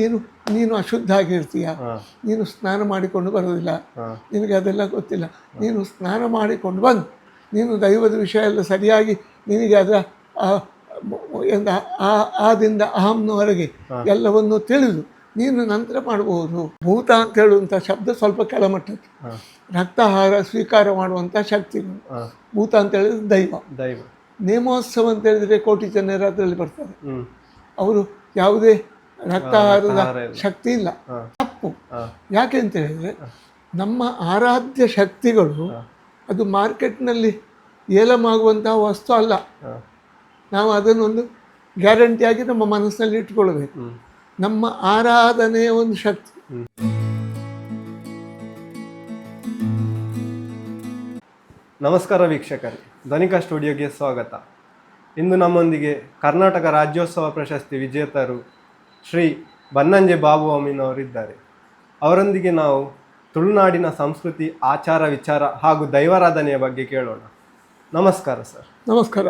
ನೀನು ನೀನು ಅಶುದ್ಧ ಆಗಿರ್ತೀಯ, ನೀನು ಸ್ನಾನ ಮಾಡಿಕೊಂಡು ಬರೋದಿಲ್ಲ, ನಿನಗೆ ಅದೆಲ್ಲ ಗೊತ್ತಿಲ್ಲ, ನೀನು ಸ್ನಾನ ಮಾಡಿಕೊಂಡು ಬಂದು ನೀನು ದೈವದ ವಿಷಯ ಎಲ್ಲ ಸರಿಯಾಗಿ ನಿನಗೆ ಅದರ ಆದಿಂದ ಅಹಂನವರೆಗೆ ಎಲ್ಲವನ್ನು ತಿಳಿದು ನೀನು ನಂತರ ಮಾಡಬಹುದು. ಭೂತ ಅಂತ ಹೇಳುವಂಥ ಶಬ್ದ ಸ್ವಲ್ಪ ಕೆಳಮಟ್ಟದ್ದು, ರಕ್ತಾಹಾರ ಸ್ವೀಕಾರ ಮಾಡುವಂಥ ಶಕ್ತಿಗಳು. ಭೂತ ಅಂತ ಹೇಳಿದ್ರೆ ದೈವ. ನೇಮೋತ್ಸವ ಅಂತ ಹೇಳಿದರೆ ಕೋಟಿ ಜನರು ಅದರಲ್ಲಿ ಬರ್ತಾರೆ, ಅವರು ಯಾವುದೇ ರಕ್ತಾಹಾರದ ಶಕ್ತಿ ಇಲ್ಲ. ತಪ್ಪು. ಯಾಕೆ ಅಂತ ಹೇಳಿದರೆ ನಮ್ಮ ಆರಾಧ್ಯ ಶಕ್ತಿಗಳು ಅದು ಮಾರ್ಕೆಟ್ನಲ್ಲಿ ಏಲಮಾಗುವಂತಹ ವಸ್ತು ಅಲ್ಲ. ನಾವು ಅದನ್ನೊಂದು ಗ್ಯಾರಂಟಿಯಾಗಿ ನಮ್ಮ ಮನಸ್ಸಿನಲ್ಲಿ ಇಟ್ಕೊಳ್ಬೇಕು. ನಮ್ಮ ಆರಾಧನೆಯ ಒಂದು ಶಕ್ತಿ. ನಮಸ್ಕಾರ ವೀಕ್ಷಕರೇ, ಧನಿಕಾ ಸ್ಟುಡಿಯೋಗೆ ಸ್ವಾಗತ. ಇಂದು ನಮ್ಮೊಂದಿಗೆ ಕರ್ನಾಟಕ ರಾಜ್ಯೋತ್ಸವ ಪ್ರಶಸ್ತಿ ವಿಜೇತರು ಶ್ರೀ ಬನ್ನಂಜೆ ಬಾಬು ಅಮೀನವರಿದ್ದಾರೆ. ಅವರೊಂದಿಗೆ ನಾವು ತುಳುನಾಡಿನ ಸಂಸ್ಕೃತಿ, ಆಚಾರ ವಿಚಾರ ಹಾಗೂ ದೈವಾರಾಧನೆಯ ಬಗ್ಗೆ ಕೇಳೋಣ. ನಮಸ್ಕಾರ ಸರ್. ನಮಸ್ಕಾರ.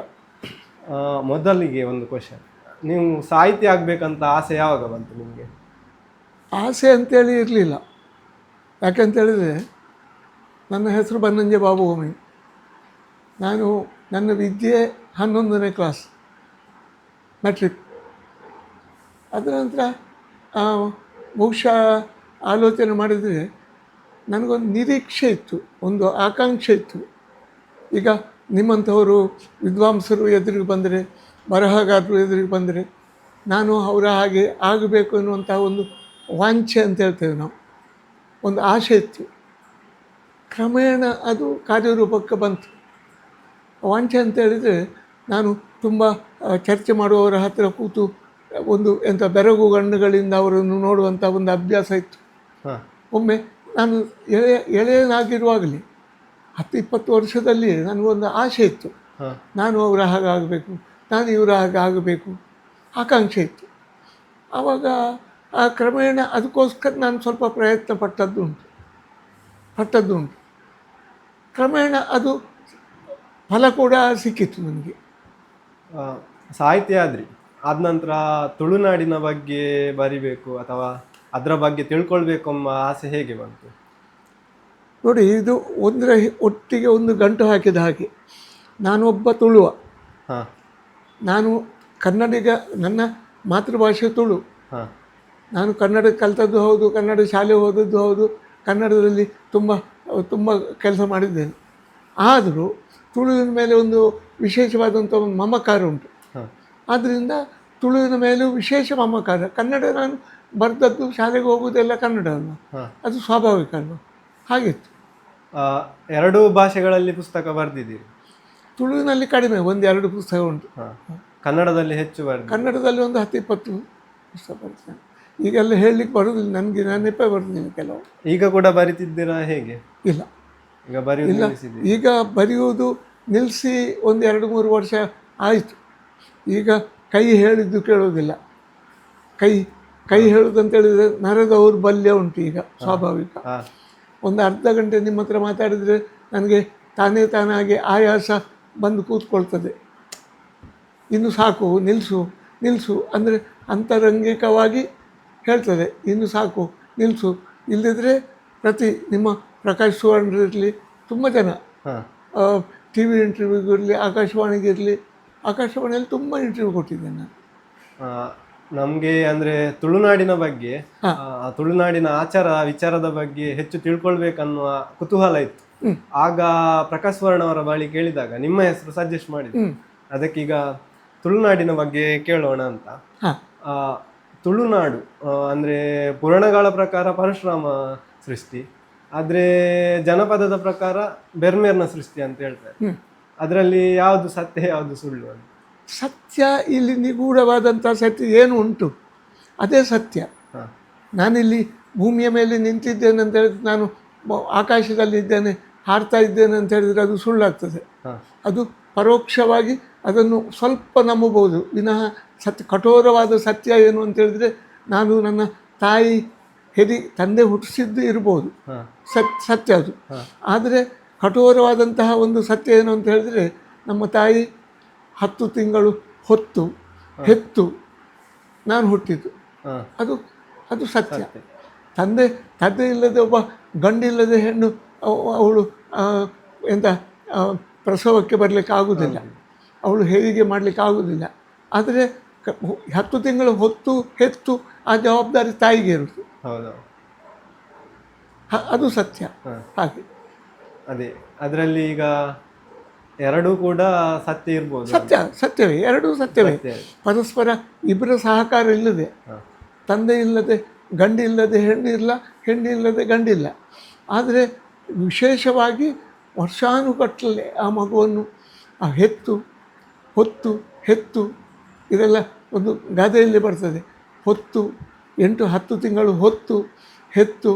ಮೊದಲಿಗೆ ಒಂದು ಕ್ವಶನ್, ನೀವು ಸಾಹಿತಿ ಆಗಬೇಕಂತ ಆಸೆ ಯಾವಾಗ ಬಂತು ನಿಮಗೆ? ಆಸೆ ಅಂತೇಳಿ ಇರಲಿಲ್ಲ. ಯಾಕೆಂತೇಳಿದರೆ ನನ್ನ ಹೆಸರು ಬನ್ನಂಜೆ ಬಾಬು ಅಮೀನ್. ನಾನು ನನ್ನ ವಿದ್ಯೆ 11ನೇ ಕ್ಲಾಸ್ ಮೆಟ್ರಿಕ್. ಅದರ ನಂತರ ಬಹುಶಃ ಆಲೋಚನೆ ಮಾಡಿದರೆ ನನಗೊಂದು ನಿರೀಕ್ಷೆ ಇತ್ತು, ಒಂದು ಆಕಾಂಕ್ಷೆ ಇತ್ತು. ಈಗ ನಿಮ್ಮಂಥವರು ವಿದ್ವಾಂಸರು ಎದುರಿಗೆ ಬಂದರೆ, ಬರಹಗಾರರು ಎದುರಿಗೆ ಬಂದರೆ ನಾನು ಅವರ ಹಾಗೆ ಆಗಬೇಕು ಎನ್ನುವಂಥ ಒಂದು ವಾಂಛೆ ಅಂತ ಹೇಳ್ತೇವೆ ನಾವು, ಒಂದು ಆಸೆ ಇತ್ತು. ಕ್ರಮೇಣ ಅದು ಕಾರ್ಯರೂಪಕ್ಕೆ ಬಂತು. ವಾಂಛೆ ಅಂತ ಹೇಳಿದರೆ ನಾನು ತುಂಬ ಚರ್ಚೆ ಮಾಡುವವರ ಹತ್ತಿರ ಕೂತು ಒಂದು ಬೆರಗು ಗಣ್ಣುಗಳಿಂದ ಅವರನ್ನು ನೋಡುವಂಥ ಒಂದು ಅಭ್ಯಾಸ ಇತ್ತು. ಒಮ್ಮೆ ನಾನು ಎಳೆಯನಾಗಿರುವಾಗಲೇ 10-20 ವರ್ಷದಲ್ಲಿ ನನಗೊಂದು ಆಸೆ ಇತ್ತು, ನಾನು ಅವರ ಹಾಗೆ ಆಗಬೇಕು, ನಾನು ಇವರ ಹಾಗೆ ಆಗಬೇಕು, ಆಕಾಂಕ್ಷೆ ಇತ್ತು. ಆವಾಗ ಆ ಕ್ರಮೇಣ ಅದಕ್ಕೋಸ್ಕರ ನಾನು ಸ್ವಲ್ಪ ಪ್ರಯತ್ನ ಪಟ್ಟದ್ದುಂಟು. ಕ್ರಮೇಣ ಅದು ಫಲ ಕೂಡ ಸಿಕ್ಕಿತ್ತು ನನಗೆ. ಸಾಹಿತ್ಯ ಆದ ನಂತರ ತುಳುನಾಡಿನ ಬಗ್ಗೆ ಬರಿಬೇಕು ಅಥವಾ ಅದರ ಬಗ್ಗೆ ತಿಳ್ಕೊಳ್ಬೇಕು ಎಂಬ ಆಸೆ ಹೇಗೆ ಬಂತು? ನೋಡಿ, ಇದು ಒಟ್ಟಿಗೆ ಒಂದು ಗಂಟು ಹಾಕಿದ ಹಾಗೆ. ನಾನೊಬ್ಬ ತುಳುವ, ನಾನು ಕನ್ನಡಿಗ, ನನ್ನ ಮಾತೃಭಾಷೆ ತುಳು. ನಾನು ಕನ್ನಡ ಕಲಿತದ್ದು ಹೌದು, ಕನ್ನಡ ಶಾಲೆ ಓದದ್ದು ಹೌದು, ಕನ್ನಡದಲ್ಲಿ ತುಂಬ ಕೆಲಸ ಮಾಡಿದ್ದೇನೆ. ಆದರೂ ತುಳುವಿನ ಮೇಲೆ ಒಂದು ವಿಶೇಷವಾದಂಥ ಒಂದು ಮಮಕಾರ ಉಂಟು. ಆದ್ದರಿಂದ ತುಳುವಿನ ಮೇಲೂ ವಿಶೇಷ ಮಮಕಾರ. ಕನ್ನಡ ನಾನು ಬರೆದದ್ದು, ಶಾಲೆಗೆ ಹೋಗುವುದೆಲ್ಲ ಕನ್ನಡ ಅಲ್ವ, ಅದು ಸ್ವಾಭಾವಿಕ ಅಲ್ವ, ಹಾಗಿತ್ತು. 2 ಭಾಷೆಗಳಲ್ಲಿ ಪುಸ್ತಕ ಬರೆದಿದ್ದೀರಿ? ತುಳುವಿನಲ್ಲಿ ಕಡಿಮೆ, 1-2 ಪುಸ್ತಕ ಉಂಟು. ಕನ್ನಡದಲ್ಲಿ ಹೆಚ್ಚು ಕನ್ನಡದಲ್ಲಿ ಒಂದು 10-20 ಪುಸ್ತಕ ಬರ್ತೇನೆ. ಈಗೆಲ್ಲ ಹೇಳಲಿಕ್ಕೆ ಬರೋದಿಲ್ಲ ನನಗೆ, ನಾನು ನೆಪ ಬರ್ತೀನಿ ಕೆಲವು. ಈಗ ಕೂಡ ಬರೀತಿದ್ದೀರಾ ಹೇಗೆ? ಇಲ್ಲ, ಈಗ ಬರೆಯುವುದು ನಿಲ್ಲಿಸಿ 1-2-3 ವರ್ಷ ಆಯಿತು. ಈಗ ಕೈ ಹೇಳಿದ್ದು ಕೇಳೋದಿಲ್ಲ. ಕೈ ಹೇಳೋದಂತೇಳಿದರೆ ನರದ ದೌರ್ಬಲ್ಯ ಉಂಟು ಈಗ, ಸ್ವಾಭಾವಿಕ. ಒಂದು ಅರ್ಧ ಗಂಟೆ ನಿಮ್ಮ ಹತ್ರ ಮಾತಾಡಿದರೆ ನನಗೆ ತಾನಾಗಿ ಆಯಾಸ ಬಂದು ಕೂತ್ಕೊಳ್ತದೆ. ಇನ್ನು ಸಾಕು, ನಿಲ್ಲಿಸು ಅಂದರೆ ಅಂತರಂಗಿಕವಾಗಿ ಹೇಳ್ತದೆ, ಇನ್ನು ಸಾಕು, ನಿಲ್ಲಿಸು. ಇಲ್ಲದಿದ್ದರೆ ನಿಮ್ಮ ಪ್ರಕಾಶ್ ಸುವರ್ಣರಿರಲಿ, ತುಂಬ ಜನ ಟಿ ವಿ ಇಂಟರ್ವ್ಯೂಗಿರಲಿ, ಆಕಾಶವಾಣಿಗಿರಲಿ, ಆಕಾಶವಾಣಿಯಲ್ಲಿ ತುಂಬ ಇಂಟರ್ವ್ಯೂ ಕೊಟ್ಟಿದ್ದೇನೆ ನಾನು. ನಮಗೆ ಅಂದರೆ ತುಳುನಾಡಿನ ಬಗ್ಗೆ, ತುಳುನಾಡಿನ ಆಚಾರ ವಿಚಾರದ ಬಗ್ಗೆ ಹೆಚ್ಚು ತಿಳ್ಕೊಳ್ಬೇಕನ್ನುವ ಕುತೂಹಲ ಇತ್ತು. ಆಗ ಪ್ರಕಾಶ್ ಸುವರ್ಣ ಅವರ ಬಳಿ ಕೇಳಿದಾಗ ನಿಮ್ಮ ಹೆಸರು ಸಜೆಸ್ಟ್ ಮಾಡಿದ್ರು. ಅದಕ್ಕೀಗ ತುಳುನಾಡಿನ ಬಗ್ಗೆ ಕೇಳೋಣ ಅಂತ. ತುಳುನಾಡು ಅಂದರೆ ಪುರಾಣಗಳ ಪ್ರಕಾರ ಪರಶುರಾಮ ಸೃಷ್ಟಿ, ಆದರೆ ಜನಪದದ ಪ್ರಕಾರ ಬೆರ್ಮೇರ್ನ ಸೃಷ್ಟಿ ಅಂತ ಹೇಳ್ತಾರೆ. ಅದರಲ್ಲಿ ಯಾವುದು ಸತ್ಯ, ಯಾವುದು ಸುಳ್ಳು ಅಂತ? ಸತ್ಯ, ಇಲ್ಲಿ ನಿಗೂಢವಾದಂಥ ಸತ್ಯ ಏನು ಉಂಟು ಅದೇ ಸತ್ಯ. ನಾನಿಲ್ಲಿ ಭೂಮಿಯ ಮೇಲೆ ನಿಂತಿದ್ದೇನೆ ಅಂತ ಹೇಳಿದ್ರೆ, ನಾನು ಆಕಾಶದಲ್ಲಿದ್ದೇನೆ, ಹಾರ್ತಾ ಇದ್ದೇನೆ ಅಂತ ಹೇಳಿದರೆ ಅದು ಸುಳ್ಳಾಗ್ತದೆ. ಅದು ಪರೋಕ್ಷವಾಗಿ ಅದನ್ನು ಸ್ವಲ್ಪ ನಂಬಬಹುದು ವಿನಃ ಕಠೋರವಾದ ಸತ್ಯ ಏನು ಅಂತ ಹೇಳಿದ್ರೆ, ನಾನು ನನ್ನ ತಾಯಿ ತಂದೆ ಹುಟ್ಟಿಸಿದ್ದು ಇರ್ಬೋದು, ಸತ್ಯ ಅದು. ಆದರೆ ಕಠೋರವಾದಂತಹ ಒಂದು ಸತ್ಯ ಏನು ಅಂತ ಹೇಳಿದರೆ, ನಮ್ಮ ತಾಯಿ 10 ತಿಂಗಳು ಹೆತ್ತು ನಾನು ಹುಟ್ಟಿದ್ದು. ಅದು ಸತ್ಯ. ತಂದೆ ಇಲ್ಲದೆ ಒಬ್ಬ ಗಂಡಿಲ್ಲದೆ ಹೆಣ್ಣು ಅವಳು ಎಂಥ ಪ್ರಸವಕ್ಕೆ ಬರಲಿಕ್ಕೆ ಆಗುವುದಿಲ್ಲ, ಅವಳು ಹೆರಿಗೆ ಮಾಡಲಿಕ್ಕೆ ಆಗುವುದಿಲ್ಲ. ಆದರೆ 10 ತಿಂಗಳು ಹೊತ್ತು ಹೆತ್ತು ಆ ಜವಾಬ್ದಾರಿ ತಾಯಿಗೆ ಇರುತ್ತೆ. ಹೌದು, ಅದು ಸತ್ಯ. ಹಾಗೆ ಅದೇ ಅದರಲ್ಲಿ ಈಗ ಎರಡೂ ಕೂಡ ಸತ್ಯ ಇರ್ಬೋದು. ಸತ್ಯವೇ, ಎರಡೂ ಸತ್ಯವೇ. ಪರಸ್ಪರ ಇಬ್ಬರ ಸಹಕಾರ ಇಲ್ಲದೆ, ತಂದೆ ಇಲ್ಲದೆ ಗಂಡಿಲ್ಲದೆ ಹೆಣ್ಣಿಲ್ಲ, ಹೆಣ್ಣಿಲ್ಲದೆ ಗಂಡಿಲ್ಲ. ಆದರೆ ವಿಶೇಷವಾಗಿ ವರ್ಷಾನುಗಟ್ಟಲೆ ಆ ಮಗುವನ್ನು ಹೊತ್ತು ಇದೆಲ್ಲ ಒಂದು ಗಾದೆಯಲ್ಲಿ ಬರ್ತದೆ. 8-10 ತಿಂಗಳು ಹೊತ್ತು ಹೆತ್ತು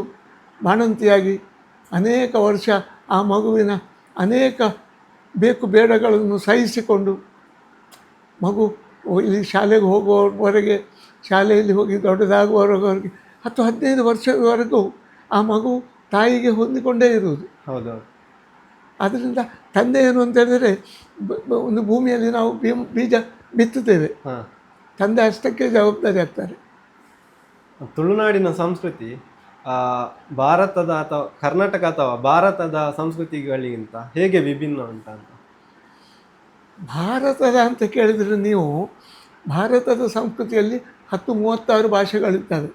ಬಾಣಂತಿಯಾಗಿ ಅನೇಕ ವರ್ಷ ಆ ಮಗುವಿನ ಅನೇಕ ಬೇಕು ಬೇಡಗಳನ್ನು ಸಹಿಸಿಕೊಂಡು ಮಗು ಇಲ್ಲಿ ಶಾಲೆಗೆ ಹೋಗುವವರೆಗೆ, ಶಾಲೆಯಲ್ಲಿ ಹೋಗಿ ದೊಡ್ಡದಾಗುವವರೆಗೆ 10-15 ವರ್ಷದವರೆಗೂ ಆ ಮಗು ತಾಯಿಗೆ ಹೊಂದಿಕೊಂಡೇ ಇರುವುದು. ಹೌದೌದು. ಆದ್ದರಿಂದ ತಂದೆ ಏನು ಅಂತ ಹೇಳಿದರೆ, ಒಂದು ಭೂಮಿಯಲ್ಲಿ ನಾವು ಬೀಜ ಬಿತ್ತುತ್ತೇವೆ, ತಂದೆ ಅಷ್ಟಕ್ಕೆ ಜವಾಬ್ದಾರಿ ಆಗ್ತಾರೆ. ತುಳುನಾಡಿನ ಸಂಸ್ಕೃತಿ ಭಾರತದ ಅಥವಾ ಕರ್ನಾಟಕ ಅಥವಾ ಭಾರತದ ಸಂಸ್ಕೃತಿಗಳಿಗಿಂತ ಹೇಗೆ ವಿಭಿನ್ನ ಉಂಟ ಅಂತ? ಭಾರತದ ಅಂತ ಕೇಳಿದರೆ ನೀವು, ಭಾರತದ ಸಂಸ್ಕೃತಿಯಲ್ಲಿ 36 ಭಾಷೆಗಳಿರ್ತವೆ.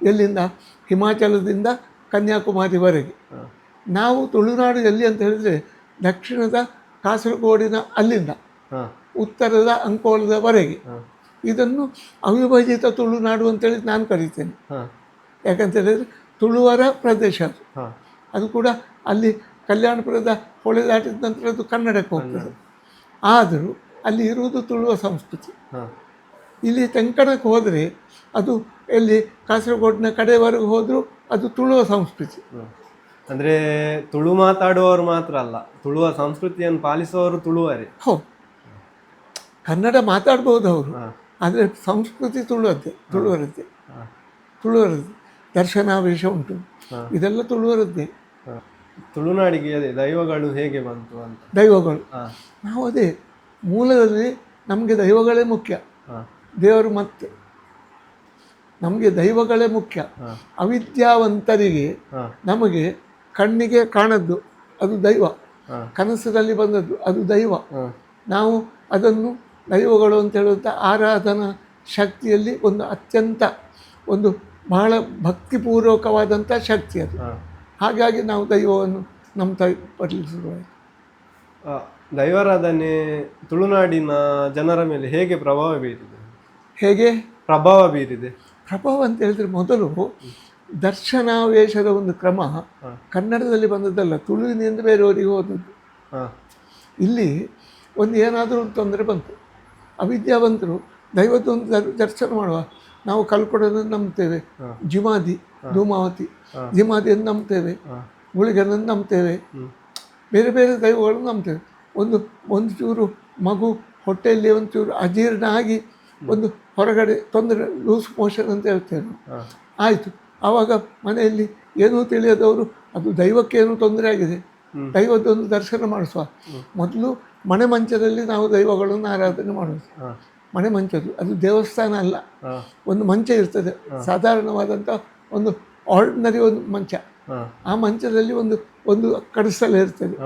ಎಲ್ಲಿಂದ? ಹಿಮಾಚಲದಿಂದ ಕನ್ಯಾಕುಮಾರಿವರೆಗೆ. ನಾವು ತುಳುನಾಡು ಎಲ್ಲಿ ಅಂತ ಹೇಳಿದರೆ, ದಕ್ಷಿಣದ ಕಾಸರಗೋಡಿನ ಅಲ್ಲಿಂದ ಉತ್ತರದ ಅಂಕೋಲದವರೆಗೆ. ಇದನ್ನು ಅವಿಭಜಿತ ತುಳುನಾಡು ಅಂತೇಳಿ ನಾನು ಕರೀತೇನೆ. ಯಾಕಂತ ಹೇಳಿದರೆ ತುಳುವರ ಪ್ರದೇಶ ಅದು ಕೂಡ ಅಲ್ಲಿ ಕಲ್ಯಾಣಪುರದ ಹೊಳೆ ದಾಟಿದ ನಂತರ ಅದು ಕನ್ನಡಕ್ಕೆ ಹೋಗ್ತದೆ. ಆದರೂ ಅಲ್ಲಿ ಇರುವುದು ತುಳುವ ಸಂಸ್ಕೃತಿ. ಇಲ್ಲಿ ತೆಂಕಣಕ್ಕೆ ಹೋದರೆ ಅದು ಎಲ್ಲಿ ಕಾಸರಗೋಡಿನ ಕಡೆವರೆಗೂ ಹೋದರೂ ಅದು ತುಳುವ ಸಂಸ್ಕೃತಿ. ಅಂದರೆ ತುಳು ಮಾತಾಡುವವರು ಮಾತ್ರ ಅಲ್ಲ, ತುಳುವ ಸಂಸ್ಕೃತಿಯನ್ನು ಪಾಲಿಸುವವರು ತುಳುವರೇ. ಹೌದು, ಕನ್ನಡ ಮಾತಾಡ್ಬೋದು ಅವರು, ಆದರೆ ಸಂಸ್ಕೃತಿ ತುಳುವರದ್ದೇ. ದರ್ಶನಾವೇಶ ಉಂಟು, ಇದೆಲ್ಲ ತುಳುವರದ್ದೇ. ತುಳುನಾಡಿಗೆ ದೈವಗಳು ಹೇಗೆ ಬಂತು ಅಂತ? ದೈವಗಳು ನಾವು ಅದೇ ಮೂಲದಲ್ಲಿ ನಮಗೆ ದೈವಗಳೇ ಮುಖ್ಯ. ದೇವರು ಮತ್ತೆ ನಮಗೆ ದೈವಗಳೇ ಮುಖ್ಯ. ಅವಿದ್ಯಾವಂತರಿಗೆ ನಮಗೆ ಕಣ್ಣಿಗೆ ಕಾಣದ್ದು ಅದು ದೈವ, ಕನಸಿನಲ್ಲಿ ಬಂದದ್ದು ಅದು ದೈವ. ನಾವು ಅದನ್ನು ದೈವಗಳು ಅಂತ ಹೇಳುವಂಥ ಆರಾಧನಾ ಶಕ್ತಿಯಲ್ಲಿ ಒಂದು ಅತ್ಯಂತ ಒಂದು ಬಹಳ ಭಕ್ತಿಪೂರ್ವಕವಾದಂಥ ಶಕ್ತಿ ಅದು. ಹಾಗಾಗಿ ನಾವು ದೈವವನ್ನು ನಮ್ಮ ಪಠಿಸುವುದು. ದೈವಾರಾಧನೆ ತುಳುನಾಡಿನ ಜನರ ಮೇಲೆ ಹೇಗೆ ಪ್ರಭಾವ ಬೀರಿದೆ? ಪ್ರಭಾವ ಅಂತ ಹೇಳಿದ್ರೆ, ಮೊದಲು ದರ್ಶನಾವೇಶದ ಒಂದು ಕ್ರಮ ಕನ್ನಡದಲ್ಲಿ ಬಂದದ್ದಲ್ಲ, ತುಳುವಿನಿಂದ ಬೇರೆಯವರಿಗೆ ಹೋದದ್ದು. ಇಲ್ಲಿ ಒಂದು ಏನಾದರೂ ತೊಂದರೆ ಬಂತು, ಅವಿದ್ಯಾವಂತರು ದೈವದೊಂದು ದರ್ಶನ ಮಾಡುವ. ನಾವು ಕಲ್ಕೊಡೋದನ್ನು ನಂಬ್ತೇವೆ, ಜಿಮಾದಿ ಧೂಮಾವತಿ ಜಿಮಾದಿಯನ್ನು ನಂಬ್ತೇವೆ, ಗುಳಿಗನನ್ನು ನಂಬ್ತೇವೆ, ಬೇರೆ ಬೇರೆ ದೈವಗಳನ್ನು ನಂಬ್ತೇವೆ. ಒಂದು ಚೂರು ಮಗು ಹೊಟ್ಟೆಯಲ್ಲಿ ಒಂಚೂರು ಅಜೀರ್ಣ ಆಗಿ ಒಂದು ಹೊರಗಡೆ ತೊಂದರೆ, ಲೂಸ್ ಮೋಷನ್ ಅಂತ ಹೇಳ್ತೇವೆ. ಆಯಿತು, ಆವಾಗ ಮನೆಯಲ್ಲಿ ಏನೂ ತಿಳಿಯದವರು ಅದು ದೈವಕ್ಕೇನು ತೊಂದರೆ ಆಗಿದೆ, ದೈವದೊಂದು ದರ್ಶನ ಮಾಡಿಸುವ. ಮೊದಲು ಮನೆ ಮಂಚದಲ್ಲಿ ನಾವು ದೈವಗಳನ್ನು ಆರಾಧನೆ ಮಾಡೋದು. ಮನೆ ಮಂಚದ್ದು ಅದು ದೇವಸ್ಥಾನ ಅಲ್ಲ, ಒಂದು ಮಂಚ ಇರ್ತದೆ, ಸಾಧಾರಣವಾದಂಥ ಒಂದು ಆರ್ಡಿನರಿ ಒಂದು ಮಂಚ. ಆ ಮಂಚದಲ್ಲಿ ಒಂದು ಕಡಸಲೆ ಇರ್ತದೆ,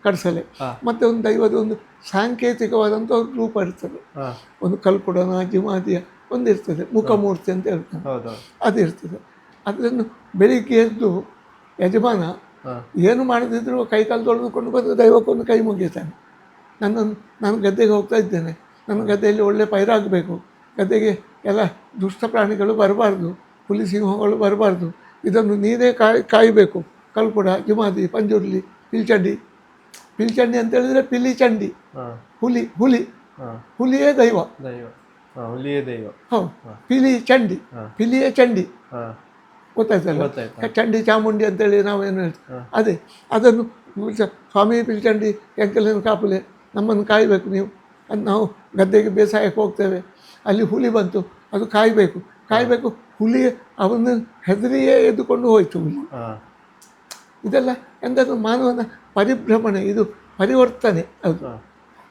ಕಡಸಲೆ, ಮತ್ತು ಒಂದು ದೈವದ ಒಂದು ಸಾಂಕೇತಿಕವಾದಂಥ ಒಂದು ರೂಪ ಇರ್ತದೆ. ಒಂದು ಕಲ್ಕೊಡನ ಜಿಮಾದಿಯ ಒಂದು ಇರ್ತದೆ, ಮುಖಮೂರ್ತಿ ಅಂತ ಹೇಳ್ತಾನೆ, ಅದಿರ್ತದೆ. ಅದನ್ನು ಬೆಳಿಗ್ಗೆ ಎದ್ದು ಯಜಮಾನ ಏನು ಮಾಡದಿದ್ರು ಕೈಕಾಲು ತೊಳೆದುಕೊಂಡು ಬಂದು ದೈವಕ್ಕೊಂದು ಕೈ ಮುಗಿತಾನೆ. ನಾನು ಗದ್ದೆಗೆ ಹೋಗ್ತಾ ಇದ್ದೇನೆ, ನನ್ನ ಗದ್ದೆಯಲ್ಲಿ ಒಳ್ಳೆ ಪೈರಾಗಬೇಕು, ಗದ್ದೆಗೆ ಎಲ್ಲ ದುಷ್ಟ ಪ್ರಾಣಿಗಳು ಬರಬಾರ್ದು, ಹುಲಿ ಸಿಂಹಗಳು ಬರಬಾರ್ದು, ಇದನ್ನು ನೀನೇ ಕಾಯಬೇಕು. ಕಲ್ಕೊಡ, ಜಿಮಾದಿ, ಪಂಜುರ್ಲಿ, ಪಿಲ್ಚಂಡಿ ಅಂತ ಹೇಳಿದರೆ ಪಿಲಿ ಚಂಡಿ, ಹುಲಿಯೇ ದೈವ. ಹೌದು, ಪಿಲಿಯೇ ಚಂಡಿ, ಗೊತ್ತಾಯ್ತಲ್ಲ, ಚಂಡಿ ಚಾಮುಂಡಿ ಅಂತೇಳಿ ನಾವೇನು ಹೇಳ್ತೀವಿ. ಅದೇ ಅದನ್ನು ಸ್ವಾಮಿ ಪಿಲ್ಚಂಡಿ ಎಂಕಲಿನ ಕಾಪುಲೆ ನಮ್ಮನ್ನು ಕಾಯಬೇಕು ನೀವು. ಅದು ನಾವು ಗದ್ದೆಗೆ ಬೇಸಾಯಕ್ಕೆ ಹೋಗ್ತೇವೆ, ಅಲ್ಲಿ ಹುಲಿ ಬಂತು, ಅದು ಕಾಯಬೇಕು. ಹುಲಿ ಅವನು ಹೆದರಿಯೇ ಎದ್ದುಕೊಂಡು ಹೋಯಿತು ಹುಲಿ. ಇದೆಲ್ಲ ಎಂಥದ್ದು ಮಾನವನ ಪರಿಭ್ರಮಣೆ, ಇದು ಪರಿವರ್ತನೆ. ಅದು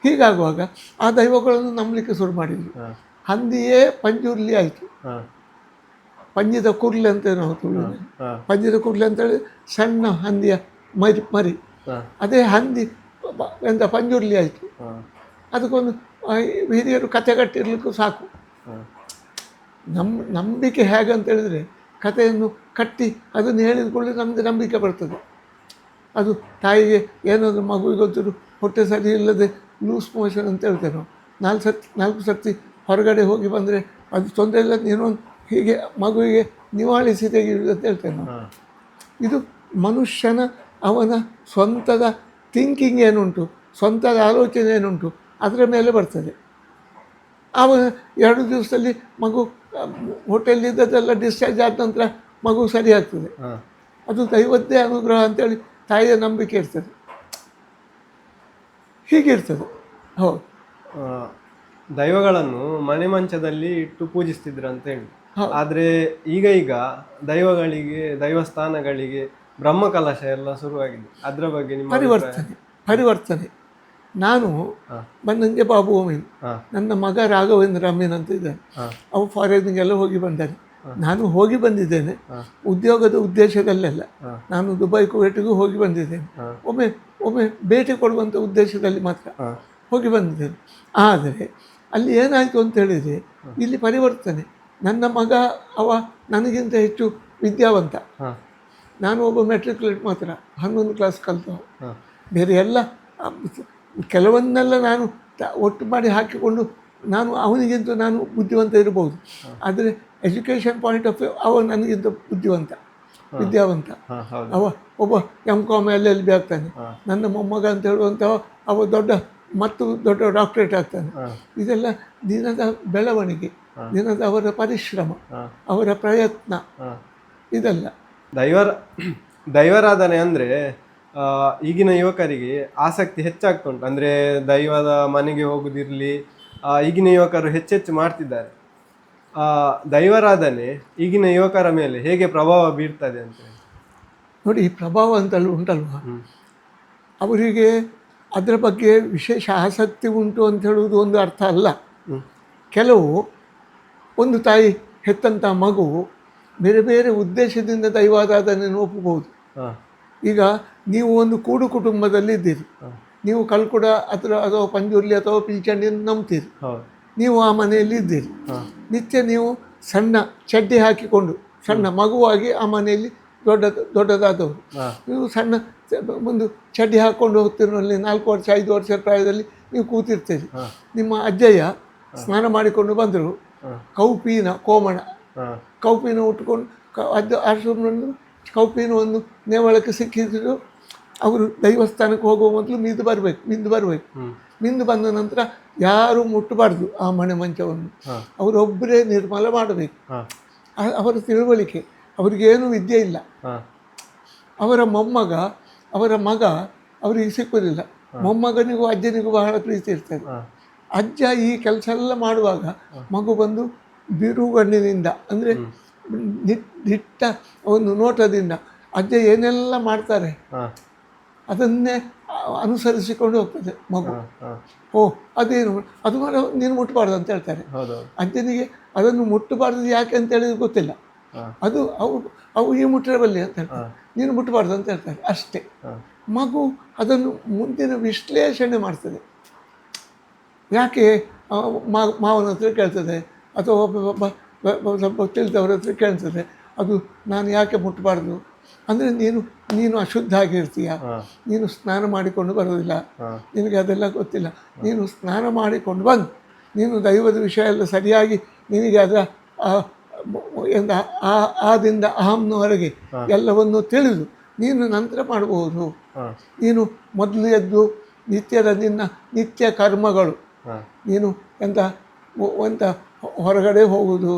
ಹೀಗಾಗುವಾಗ ಆ ದೈವಗಳನ್ನು ನಂಬಲಿಕ್ಕೆ ಶುರು ಮಾಡಿದ್ರು. ಹಂದಿಯೇ ಪಂಜುರ್ಲಿ ಆಯಿತು. ಪಂಜದ ಕುರ್ಲೆ ಅಂತ ನಾವು ತುಳುವಿನಲ್ಲಿ. ಪಂಜದ ಕುರ್ಲೆ ಅಂತೇಳಿ ಸಣ್ಣ ಹಂದಿಯ ಮರಿ ಅದೇ ಹಂದಿ ಎಂತ ಪಂಜುರ್ಲಿ ಆಯಿತು. ಅದಕ್ಕೊಂದು ಹಿರಿಯರು ಕತೆ ಕಟ್ಟಿರ್ಲಿಕ್ಕೂ ಸಾಕು. ನಂಬಿಕೆ ಹೇಗಂತ ಹೇಳಿದರೆ ಕಥೆಯನ್ನು ಕಟ್ಟಿ ಅದನ್ನು ಹೇಳಿದ ಕೂಡಲೇ ನಮಗೆ ನಂಬಿಕೆ ಬರ್ತದೆ. ಅದು ತಾಯಿಗೆ ಏನಾದರೂ ಮಗುವಿಗೊಂಚೂರು ಹೊಟ್ಟೆ ಸರಿ ಇಲ್ಲದೆ ಲೂಸ್ ಮೋಷನ್ ಅಂತ ಹೇಳ್ತೇವೆ ನಾವು. 4 ಸರ್ತಿ ಹೊರಗಡೆ ಹೋಗಿ ಬಂದರೆ ಅದು ತೊಂದರೆ ಇಲ್ಲ, ನೀನೊಂದು ಹೀಗೆ ಮಗುವಿಗೆ ನಿವಾಳಿಸಿ ತೆಗೆಯುವುದು ಅಂತ ಹೇಳ್ತೇವೆ ನಾವು. ಇದು ಮನುಷ್ಯನ ಅವನ ಸ್ವಂತದ ಥಿಂಕಿಂಗ್ ಏನುಂಟು, ಸ್ವಂತದ ಆಲೋಚನೆ ಏನುಂಟು ಅದರ ಮೇಲೆ ಬರ್ತದೆ. ಅವನ 2 ದಿವಸದಲ್ಲಿ ಮಗು ಹೊಟ್ಟೆಯಲ್ಲಿದ್ದದೆಲ್ಲ ಡಿಸ್ಚಾರ್ಜ್ ಆದ ನಂತರ ಮಗು ಸರಿ ಆಗ್ತದೆ. ಅದು ದೈವದ್ದೇ ಅನುಗ್ರಹ ಅಂತೇಳಿ ತಾಯಿಯ ನಂಬಿಕೆ ಇರ್ತದೆ. ಹೀಗಿರ್ತದೆ. ಹೌದು, ದೈವಗಳನ್ನು ಮನೆ ಮಂಚದಲ್ಲಿ ಇಟ್ಟು ಪೂಜಿಸ್ತಿದ್ರು ಅಂತ ಹೇಳಿ. ಆದರೆ ಈಗ ದೈವಗಳಿಗೆ, ದೈವಸ್ಥಾನಗಳಿಗೆ ಬ್ರಹ್ಮಕಲಶ ಎಲ್ಲ ಶುರುವಾಗಿದೆ. ಅದರ ಬಗ್ಗೆ ನಿಮ್ಮ ಪರಿವರ್ತನೆ. ನಾನು ನನಗೆ ಬಾಬು ಅಮೀನ್, ನನ್ನ ಮಗ ರಾಘವೇಂದ್ರ ಅಮೀನ್ ಅಂತ ಇದ್ದಾನೆ. ಅವು ಫಾರಿನ್ಗೆಲ್ಲ ಹೋಗಿ ಬಂದಾನೆ. ನಾನು ಹೋಗಿ ಬಂದಿದ್ದೇನೆ ಉದ್ಯೋಗದ ಉದ್ದೇಶದಲ್ಲೆಲ್ಲ. ನಾನು ದುಬೈ ಕುವೈಟಿಗೂ ಹೋಗಿ ಬಂದಿದ್ದೇನೆ. ಒಮ್ಮೆ ಭೇಟಿ ಕೊಡುವಂಥ ಉದ್ದೇಶದಲ್ಲಿ ಮಾತ್ರ ಹೋಗಿ ಬಂದಿದ್ದೇನೆ. ಆದರೆ ಅಲ್ಲಿ ಏನಾಯಿತು ಅಂತ ಹೇಳಿದರೆ ಇಲ್ಲಿ ಪರಿವರ್ತನೆ. ನನ್ನ ಮಗ ನನಗಿಂತ ಹೆಚ್ಚು ವಿದ್ಯಾವಂತ. ನಾನು ಒಬ್ಬ ಮೆಟ್ರಿಕ್ಯುಲೇಟ್ ಮಾತ್ರ, 11 ಕ್ಲಾಸ್ ಕಲಿತವ. ಬೇರೆ ಎಲ್ಲ ಕೆಲವನ್ನೆಲ್ಲ ನಾನು ಒಟ್ಟು ಮಾಡಿ ಹಾಕಿಕೊಂಡು ನಾನು ಅವನಿಗಿಂತ ನಾನು ಬುದ್ಧಿವಂತ ಇರ್ಬೋದು. ಆದರೆ ಎಜುಕೇಷನ್ ಪಾಯಿಂಟ್ ಆಫ್ ವ್ಯೂ ನನಗಿಂತ ವಿದ್ಯಾವಂತ. ಒಬ್ಬ MCOM LLB ಆಗ್ತಾನೆ. ನನ್ನ ಮೊಮ್ಮಗ ಅಂತ ಹೇಳುವಂಥವ ದೊಡ್ಡ ಡಾಕ್ಟರೇಟ್ ಆಗ್ತಾನೆ. ಇದೆಲ್ಲ ದಿನದ ಬೆಳವಣಿಗೆ, ದಿನದ ಅವರ ಪರಿಶ್ರಮ, ಅವರ ಪ್ರಯತ್ನ ಇದೆಲ್ಲ. ದೈವಾರಾಧನೆ ಅಂದರೆ ಈಗಿನ ಯುವಕರಿಗೆ ಆಸಕ್ತಿ ಹೆಚ್ಚಾಗ್ತಾ ಉಂಟು. ಅಂದರೆ ದೈವದ ಮನೆಗೆ ಹೋಗುದಿರಲಿ, ಈಗಿನ ಯುವಕರು ಹೆಚ್ಚೆಚ್ಚು ಮಾಡ್ತಿದ್ದಾರೆ. ದೈವಾರಾಧನೆ ಈಗಿನ ಯುವಕರ ಮೇಲೆ ಹೇಗೆ ಪ್ರಭಾವ ಬೀರ್ತದೆ ಅಂತ ನೋಡಿ. ಈ ಪ್ರಭಾವ ಅಂತಲೂ ಉಂಟಲ್ವ, ಅವರಿಗೆ ಅದರ ಬಗ್ಗೆ ವಿಶೇಷ ಆಸಕ್ತಿ ಉಂಟು ಅಂತ ಹೇಳುವುದು ಒಂದು ಅರ್ಥ ಅಲ್ಲ. ಕೆಲವು ಒಂದು ತಾಯಿ ಹೆತ್ತಂಥ ಮಗು ಬೇರೆ ಬೇರೆ ಉದ್ದೇಶದಿಂದ ದೈವಾರಾಧನೆಯನ್ನು ಒಪ್ಪಬಹುದು. ಈಗ ನೀವು ಒಂದು ಕೂಡು ಕುಟುಂಬದಲ್ಲಿ ಇದ್ದೀರಿ, ನೀವು ಕಲ್ಕುಡ ಅಥವಾ ಪಂಜುರ್ಲಿ ಅಥವಾ ಪಿಲ್ಚಂಡಿಯನ್ನು ನಂಬ್ತೀರಿ. ನೀವು ಆ ಮನೆಯಲ್ಲಿ ಇದ್ದೀರಿ. ನಿತ್ಯ ನೀವು ಸಣ್ಣ ಚಡ್ಡಿ ಹಾಕಿಕೊಂಡು ಸಣ್ಣ ಮಗುವಾಗಿ ಆ ಮನೆಯಲ್ಲಿ ದೊಡ್ಡದಾದವರು. ನೀವು ಸಣ್ಣ ಒಂದು ಚಡ್ಡಿ ಹಾಕ್ಕೊಂಡು ಹೋಗ್ತಿರೋಲ್ಲಿ 4 ವರ್ಷ 5 ವರ್ಷ ಪ್ರಾಯದಲ್ಲಿ ನೀವು ಕೂತಿರ್ತೀರಿ. ನಿಮ್ಮ ಅಜ್ಜಯ್ಯ ಸ್ನಾನ ಮಾಡಿಕೊಂಡು ಬಂದರು, ಕೌಪಿನ ಉಟ್ಕೊಂಡು ಆಶ್ರಮವನ್ನು ಕೌಪಿನ ಒಂದು ನೇವಳಕ್ಕೆ ಸಿಕ್ಕಿದ್ರು. ಅವರು ದೈವಸ್ಥಾನಕ್ಕೆ ಹೋಗುವ ಮೊದಲು ಮಿಂದು ಬಂದ ನಂತರ ಯಾರು ಮುಟ್ಟಬಾರ್ದು ಆ ಮನೆ ಮಂಚವನ್ನು. ಅವರೊಬ್ಬರೇ ನಿರ್ಮಲ ಮಾಡಬೇಕು. ಅವರ ತಿಳುವಳಿಕೆ, ಅವರಿಗೇನು ವಿದ್ಯೆ ಇಲ್ಲ. ಅವರ ಮಗ ಅವರಿಗೆ ಸಿಕ್ಕುವುದಿಲ್ಲ. ಮೊಮ್ಮಗನಿಗೂ ಅಜ್ಜನಿಗೂ ಬಹಳ ಪ್ರೀತಿ ಇರ್ತದೆ. ಅಜ್ಜ ಈ ಕೆಲಸ ಎಲ್ಲ ಮಾಡುವಾಗ ಮಗು ಬಂದು ಬಿರುಗಣ್ಣಿನಿಂದ, ಅಂದರೆ ದಿಟ್ಟ ಒಂದು ನೋಟದಿಂದ ಅಜ್ಜ ಏನೆಲ್ಲ ಮಾಡ್ತಾರೆ ಅದನ್ನೇ ಅನುಸರಿಸಿಕೊಂಡು ಹೋಗ್ತದೆ ಮಗು. ಅದೇನು ಅದು ನೀನು ಮುಟ್ಟಬಾರ್ದು ಅಂತ ಹೇಳ್ತಾರೆ. ಅಜ್ಜನಿಗೆ ಅದನ್ನು ಮುಟ್ಟಬಾರ್ದು ಯಾಕೆ ಅಂತ ಹೇಳಿದ್ರೆ ಗೊತ್ತಿಲ್ಲ. ಅವು ಈ ಮುಟ್ಟಿರಬಲ್ಲಿ ಅಂತ ಹೇಳ್ತಾರೆ, ನೀನು ಮುಟ್ಟಬಾರ್ದು ಅಂತ ಹೇಳ್ತಾರೆ ಅಷ್ಟೇ. ಮಗು ಅದನ್ನು ಮುಂದಿನ ವಿಶ್ಲೇಷಣೆ ಮಾಡ್ತದೆ. ಯಾಕೆ ಮಾವನ ಹತ್ರ ಕೇಳ್ತದೆ ಅಥವಾ ಸ್ವಲ್ಪ ತಿಳಿದವ್ರ ಹತ್ರ ಕೇಳ್ತದೆ, ಅದು ನಾನು ಯಾಕೆ ಮುಟ್ಟಬಾರ್ದು ಅಂದರೆ ನೀನು ಅಶುದ್ಧ ಆಗಿರ್ತೀಯ, ನೀನು ಸ್ನಾನ ಮಾಡಿಕೊಂಡು ಬರೋದಿಲ್ಲ, ನಿನಗೆ ಅದೆಲ್ಲ ಗೊತ್ತಿಲ್ಲ. ನೀನು ಸ್ನಾನ ಮಾಡಿಕೊಂಡು ಬಂದು ನೀನು ದೈವದ ವಿಷಯ ಎಲ್ಲ ಸರಿಯಾಗಿ ನಿನಗೆ ಅದರ ಆದಿಂದ ಅಹಂನವರೆಗೆ ಎಲ್ಲವನ್ನು ತಿಳಿದು ನೀನು ನಂತರ ಮಾಡಬಹುದು. ನೀನು ಮೊದಲು ಎದ್ದು ನಿತ್ಯ ಕರ್ಮಗಳು, ನೀನು ಎಂತ ಹೊರಗಡೆ ಹೋಗುವುದು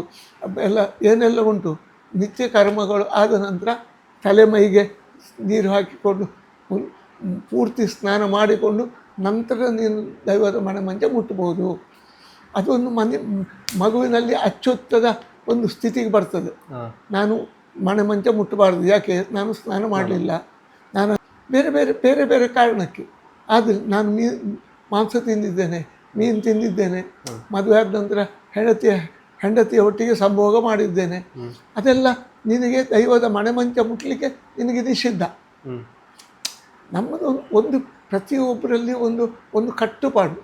ಎಲ್ಲ ಏನೆಲ್ಲ ಉಂಟು ನಿತ್ಯ ಕರ್ಮಗಳು ಆದ ನಂತರ ತಲೆ ಮೈಗೆ ನೀರು ಹಾಕಿಕೊಂಡು ಪೂರ್ತಿ ಸ್ನಾನ ಮಾಡಿಕೊಂಡು ನಂತರ ನೀನು ದೈವದ ಮನೆ ಮಂಚ ಮುಟ್ಟಬಹುದು. ಅದೊಂದು ಮಗುವಿನಲ್ಲಿ ಅಚ್ಚೊತ್ತದ ಒಂದು ಸ್ಥಿತಿಗೆ ಬರ್ತದೆ. ನಾನು ಮನೆ ಮಂಚ ಮುಟ್ಟಬಾರ್ದು, ಯಾಕೆ ನಾನು ಸ್ನಾನ ಮಾಡಲಿಲ್ಲ, ನಾನು ಬೇರೆ ಬೇರೆ ಕಾರಣಕ್ಕೆ. ಆದರೆ ನಾನು ಮಾಂಸ ತಿಂದಿದ್ದೇನೆ, ಮೀನು ತಿಂದಿದ್ದೇನೆ, ಮದುವೆ ಆದ ನಂತರ ಹೆಂಡತಿಯ ಹೆಂಡತಿಯ ಒಟ್ಟಿಗೆ ಸಂಭೋಗ ಮಾಡಿದ್ದೇನೆ. ಅದೆಲ್ಲ ನಿನಗೆ ದೈವದ ಮನೆಮಂಚ ಮುಟ್ಲಿಕ್ಕೆ ನಿನಗೆ ನಿಷಿದ್ಧ. ನಮ್ಮದು ಒಂದು ಪ್ರತಿಯೊಬ್ಬರಲ್ಲಿ ಒಂದು ಒಂದು ಕಟ್ಟುಪಾಡು,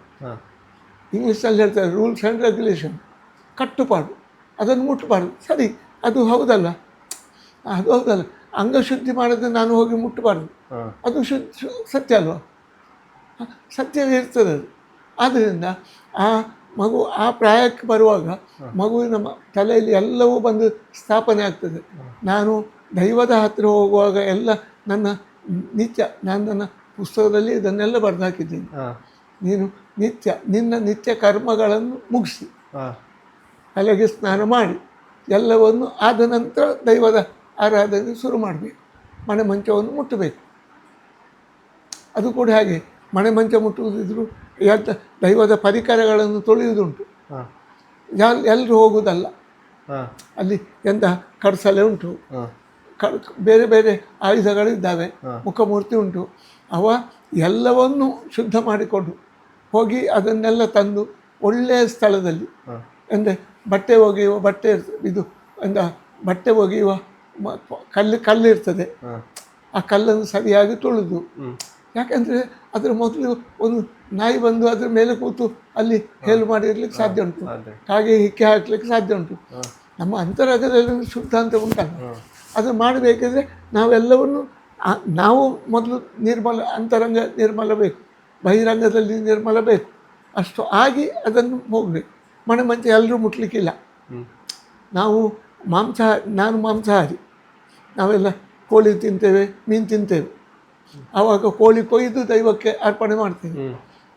ಇಂಗ್ಲೀಷಲ್ಲಿ ಹೇಳ್ತಾರೆ ರೂಲ್ಸ್ ಆ್ಯಂಡ್ ರೆಗ್ಯುಲೇಷನ್, ಕಟ್ಟುಪಾಡು, ಅದನ್ನು ಮುಟ್ಟಬಾರ್ದು. ಸರಿ, ಅದು ಹೌದಲ್ಲ, ಅದು ಹೌದಲ್ಲ. ಅಂಗಶುದ್ಧಿ ಮಾಡಿದ್ರೆ ನಾನು ಹೋಗಿ ಮುಟ್ಟಬಾರ್ದು, ಅದು ಸತ್ಯ ಅಲ್ವಾ? ಸತ್ಯ ಇರ್ತದೆ ಅದು. ಆದ್ದರಿಂದ ಆ ಮಗು ಆ ಪ್ರಾಯಕ್ಕೆ ಬರುವಾಗ ಮಗುವಿನ ತಲೆಯಲ್ಲಿ ಎಲ್ಲವೂ ಬಂದು ಸ್ಥಾಪನೆ ಆಗ್ತದೆ. ನಾನು ದೈವದ ಹತ್ತಿರ ಹೋಗುವಾಗ ಎಲ್ಲ ನನ್ನ ನನ್ನ ಪುಸ್ತಕದಲ್ಲಿ ಇದನ್ನೆಲ್ಲ ಬರೆದು ಹಾಕಿದ್ದೀನಿ. ನೀನು ನಿನ್ನ ಕರ್ಮಗಳನ್ನು ಮುಗಿಸಿ ತಲೆಗೆ ಸ್ನಾನ ಮಾಡಿ ಎಲ್ಲವನ್ನು ಆದ ನಂತರ ದೈವದ ಆರಾಧನೆ ಶುರು ಮಾಡಬೇಕು. ಮನೆ ಮಂಚವನ್ನು ಮುಟ್ಟಬೇಕು. ಅದು ಕೂಡ ಹಾಗೆ, ಮನೆ ಮಂಚ ಮುಟ್ಟುವುದಿದ್ರು ದೈವದ ಪರಿಕರಗಳನ್ನು ತೊಳೆಯುವುದುಂಟು. ಎಲ್ಲರೂ ಹೋಗುವುದಲ್ಲ, ಅಲ್ಲಿ ಎಂಥ ಕಡಸಲೆ ಉಂಟು, ಬೇರೆ ಬೇರೆ ಆಯುಧಗಳಿದ್ದಾವೆ, ಮುಖಮೂರ್ತಿ ಉಂಟು. ಅವ ಎಲ್ಲವನ್ನು ಶುದ್ಧ ಮಾಡಿಕೊಂಡು ಹೋಗಿ ಅದನ್ನೆಲ್ಲ ತಂದು ಒಳ್ಳೆಯ ಸ್ಥಳದಲ್ಲಿ, ಅಂದರೆ ಬಟ್ಟೆ ಒಗೆಯುವ ಕಲ್ಲು ಇರ್ತದೆ, ಆ ಕಲ್ಲನ್ನು ಸರಿಯಾಗಿ ತೊಳೆದು. ಯಾಕೆಂದರೆ ಅದರ ಮೊದಲು ಒಂದು ನಾಯಿ ಬಂದು ಅದರ ಮೇಲೆ ಕೂತು ಅಲ್ಲಿ ಹೇಲು ಮಾಡಿರ್ಲಿಕ್ಕೆ ಸಾಧ್ಯ ಉಂಟು, ಹಾಗೆ ಹಿಕ್ಕೆ ಹಾಕ್ಲಿಕ್ಕೆ ಸಾಧ್ಯ ಉಂಟು. ನಮ್ಮ ಅಂತರಂಗದಲ್ಲಿ ಶುದ್ಧ ಅಂತ ಉಂಟಲ್ಲ, ಅದನ್ನು ಮಾಡಬೇಕಿದ್ರೆ ನಾವೆಲ್ಲವನ್ನು ನಾವು ಮೊದಲು ಅಂತರಂಗ ನಿರ್ಮಲ ಬೇಕು, ಬಹಿರಂಗದಲ್ಲಿ ನಿರ್ಮಲ ಬೇಕು. ಅಷ್ಟು ಆಗಿ ಅದನ್ನು ಹೋಗಬೇಕು. ಮನೆ ಮಂಚ ಎಲ್ಲರೂ ಮುಟ್ಲಿಕ್ಕಿಲ್ಲ. ನಾನು ಮಾಂಸಾಹಾರಿ, ನಾವೆಲ್ಲ ಕೋಳಿ ತಿಂತೇವೆ, ಮೀನು ತಿಂತೇವೆ. ಆವಾಗ ಕೋಳಿ ಕೊಯ್ದು ದೈವಕ್ಕೆ ಅರ್ಪಣೆ ಮಾಡ್ತೇವೆ.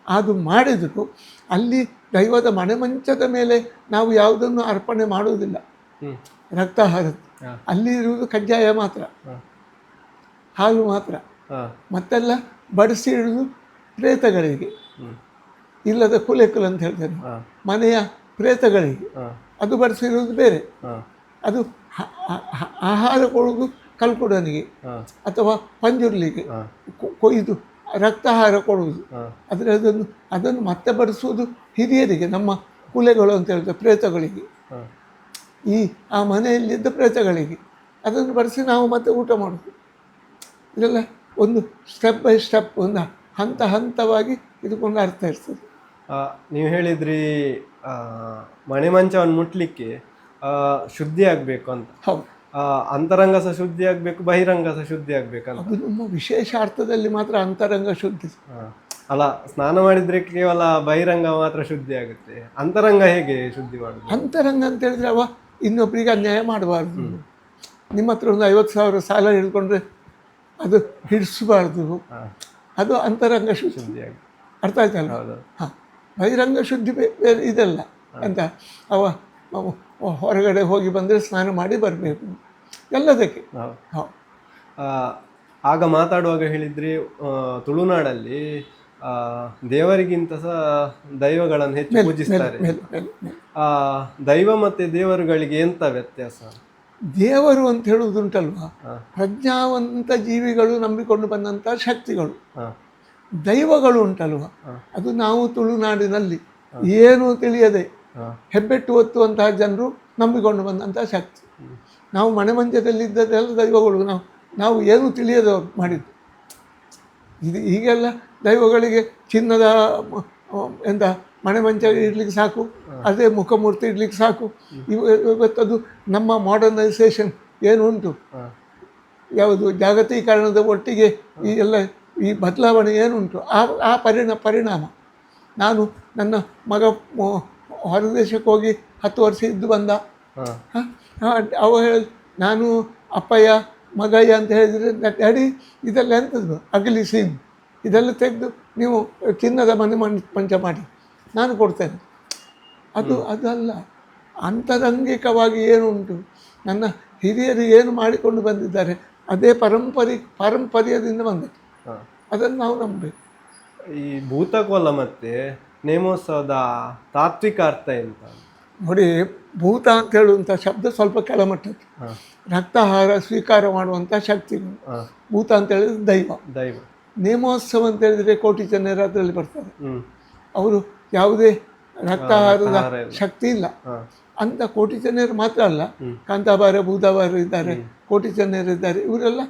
ಅದು ಮಾಡಿದರೂ ಅಲ್ಲಿ ದೈವದ ಮನೆ ಮಂಚದ ಮೇಲೆ ನಾವು ಯಾವುದನ್ನು ಅರ್ಪಣೆ ಮಾಡುವುದಿಲ್ಲ. ರಕ್ತಾಹಾರ ಅಲ್ಲಿ ಇರುವುದು ಕಜ್ಜಾಯ ಮಾತ್ರ, ಹಾಲು ಮಾತ್ರ. ಮತ್ತೆಲ್ಲ ಬಡಿಸಿ ಇಡುವುದು ಪ್ರೇತಗಳಿಗೆ, ಇಲ್ಲದ ಕುಲೆಕುಲ ಅಂತ ಹೇಳ್ತೇನೆ, ಮನೆಯ ಪ್ರೇತಗಳಿಗೆ ಅದು ಬಡಿಸಿರುವುದು ಬೇರೆ. ಅದು ಆಹಾರ ಕೊಡುವುದು ಕಲ್ಕುಡನಿಗೆ ಅಥವಾ ಪಂಜುರ್ಲಿಗೆ ಕೊಯ್ದು ರಕ್ತಾಹಾರ ಕೊಡುವುದು. ಆದರೆ ಅದನ್ನು ಮತ್ತೆ ಬಡಿಸುವುದು ಹಿರಿಯರಿಗೆ, ನಮ್ಮ ಕುಲೆಗಳು ಅಂತ ಹೇಳಿದ್ರೆ ಪ್ರೇತಗಳಿಗೆ, ಆ ಮನೆಯಲ್ಲಿದ್ದ ಪ್ರೇತಗಳಿಗೆ ಅದನ್ನು ಬಡಿಸಿ ನಾವು ಮತ್ತೆ ಊಟ ಮಾಡೋದು. ಇದೆಲ್ಲ ಒಂದು ಸ್ಟೆಪ್ ಬೈ ಸ್ಟೆಪ್, ಒಂದು ಹಂತವಾಗಿ ಇದಕ್ಕೊಂದು ಅರ್ಥ ಇರ್ತದೆ. ನೀವು ಹೇಳಿದ್ರಿ ಮನೆ ಮಂಚವನ್ನು ಮುಟ್ಲಿಕ್ಕೆ ಶುದ್ಧಿ ಆಗಬೇಕು ಅಂತ. ಹೌದು, ಅಂತರಂಗ ಸಹ ಶುದ್ಧಿ ಆಗಬೇಕು, ಬಹಿರಂಗ ಸಹ ಶುದ್ಧಿ ಆಗಬೇಕಲ್ಲ. ಅದು ನಮ್ಮ ವಿಶೇಷ ಅರ್ಥದಲ್ಲಿ ಮಾತ್ರ ಅಂತರಂಗ ಶುದ್ಧಿ ಅಲ್ಲ. ಸ್ನಾನ ಮಾಡಿದ್ರೆ ಕೇವಲ ಬಹಿರಂಗ ಮಾತ್ರ ಶುದ್ಧಿ ಆಗುತ್ತೆ, ಅಂತರಂಗ ಹೇಗೆ ಶುದ್ಧಿ ಮಾಡುದು? ಅಂತರಂಗ ಅಂತ ಹೇಳಿದ್ರೆ ಅವ ಇನ್ನೊಬ್ಬರಿಗೆ ಅನ್ಯಾಯ ಮಾಡಬಾರ್ದು. ನಿಮ್ಮ ಹತ್ರ ಒಂದು 50,000 ಸಾಲ ಹಿಡ್ಕೊಂಡ್ರೆ ಅದು ಹಿಡಿಸಬಾರ್ದು, ಅದು ಅಂತರಂಗ ಶುದ್ಧಿ. ಅರ್ಥ ಆಯ್ತಲ್ಲ? ಹಾಂ, ಬಹಿರಂಗ ಶುದ್ಧಿ ಬೇರೆ ಇದೆಲ್ಲ ಅಂತ. ಅವ ಹೊರಗಡೆ ಹೋಗಿ ಬಂದರೆ ಸ್ನಾನ ಮಾಡಿ ಬರಬೇಕು ಎಲ್ಲದಕ್ಕೆ. ಆಗ ಮಾತಾಡುವಾಗ ಹೇಳಿದ್ರಿ ತುಳುನಾಡಲ್ಲಿ ದೇವರಿಗಿಂತ ಸಹ ದೈವಗಳನ್ನು ಹೆಚ್ಚು ಪೂಜಿಸ್ತಾರೆ. ದೈವ ಮತ್ತೆ ದೇವರುಗಳಿಗೆ ಎಂತ ವ್ಯತ್ಯಾಸ? ದೇವರು ಅಂತ ಹೇಳುವುದುಂಟಲ್ವ, ಪ್ರಜ್ಞಾವಂತ ಜೀವಿಗಳು ನಂಬಿಕೊಂಡು ಬಂದಂಥ ಶಕ್ತಿಗಳು. ದೈವಗಳು ಉಂಟಲ್ವ, ಅದು ನಾವು ತುಳುನಾಡಿನಲ್ಲಿ ಏನೂ ತಿಳಿಯದೆ ಹೆಬ್ಬೆಟ್ಟು ಒತ್ತುವಂತಹ ಜನರು ನಂಬಿಕೊಂಡು ಬಂದಂತಹ ಶಕ್ತಿ. ನಾವು ಮನೆ ಮಂಚದಲ್ಲಿದ್ದದೆಲ್ಲ ದೈವಗಳು, ನಾವು ಏನೂ ತಿಳಿಯದವರು ಮಾಡಿದ್ದು. ಈಗೆಲ್ಲ ದೈವಗಳಿಗೆ ಚಿನ್ನದ ಎಂತ ಮನೆ ಮಂಚ ಇಡ್ಲಿಕ್ಕೆ ಸಾಕು, ಅದೇ ಮುಖಮೂರ್ತಿ ಇಡ್ಲಿಕ್ಕೆ ಸಾಕು. ಇವತ್ತದು ನಮ್ಮ ಮಾಡರ್ನೈಸೇಷನ್ ಏನು ಉಂಟು, ಯಾವುದು ಜಾಗತೀಕರಣದ ಒಟ್ಟಿಗೆ ಈ ಬದಲಾವಣೆ ಏನುಂಟು, ಆ ಪರಿಣಾಮ. ನಾನು ನನ್ನ ಮಗ ಹೊರದೇಶಕ್ಕೆ ಹೋಗಿ 10 ವರ್ಷ ಇದ್ದು ಬಂದ. ಅವ ನಾನು ಅಪ್ಪಯ್ಯ ಮಗಯ್ಯ ಅಂತ ಹೇಳಿದರೆ, ಡ್ಯಾಡಿ ಇದೆಲ್ಲ ಎಂಥದ್ದು ಅಗಲಿ ಸೀನ್, ಇದೆಲ್ಲ ತೆಗೆದು ನೀವು ಚಿನ್ನದ ಮನೆ ಮಂಚ ಮಾಡಿ ನಾನು ಕೊಡ್ತೇನೆ. ಅದಲ್ಲ, ಅಂತರಂಗಿಕವಾಗಿ ಏನು ಉಂಟು, ನನ್ನ ಹಿರಿಯರು ಏನು ಮಾಡಿಕೊಂಡು ಬಂದಿದ್ದಾರೆ ಅದೇ ಪಾರಂಪರ್ಯದಿಂದ ಬಂದದ್ದು, ಅದನ್ನು ನಾವು ನಂಬಬೇಕು. ಈ ಭೂತಕೋಲ ಮತ್ತು ನೇಮೋತ್ಸವದ ತಾತ್ವಿಕ ಅರ್ಥ ಎಂತ ನೋಡಿ. ಭೂತ ಅಂತ ಹೇಳುವಂಥ ಶಬ್ದ ಸ್ವಲ್ಪ ಕೆಳಮಟ್ಟದ್ದು, ರಕ್ತಾಹಾರ ಸ್ವೀಕಾರ ಮಾಡುವಂಥ ಶಕ್ತಿಗಳು. ಭೂತ ಅಂತ ಹೇಳಿದ್ರೆ ದೈವ. ನೇಮೋತ್ಸವ ಅಂತ ಹೇಳಿದರೆ ಕೋಟಿ ಜನರು ಅದರಲ್ಲಿ ಬರ್ತಾರೆ. ಅವರು ಯಾವುದೇ ರಕ್ತಾಹಾರದ ಶಕ್ತಿ ಇಲ್ಲ, ಅಂಥ ಕೋಟಿ ಜನರು ಮಾತ್ರ ಅಲ್ಲ, ಕಾಂತಾಬಾರ ಭೂತಾಬಾರ ಇದ್ದಾರೆ, ಕೋಟಿ ಜನರು ಇದ್ದಾರೆ, ಇವರೆಲ್ಲ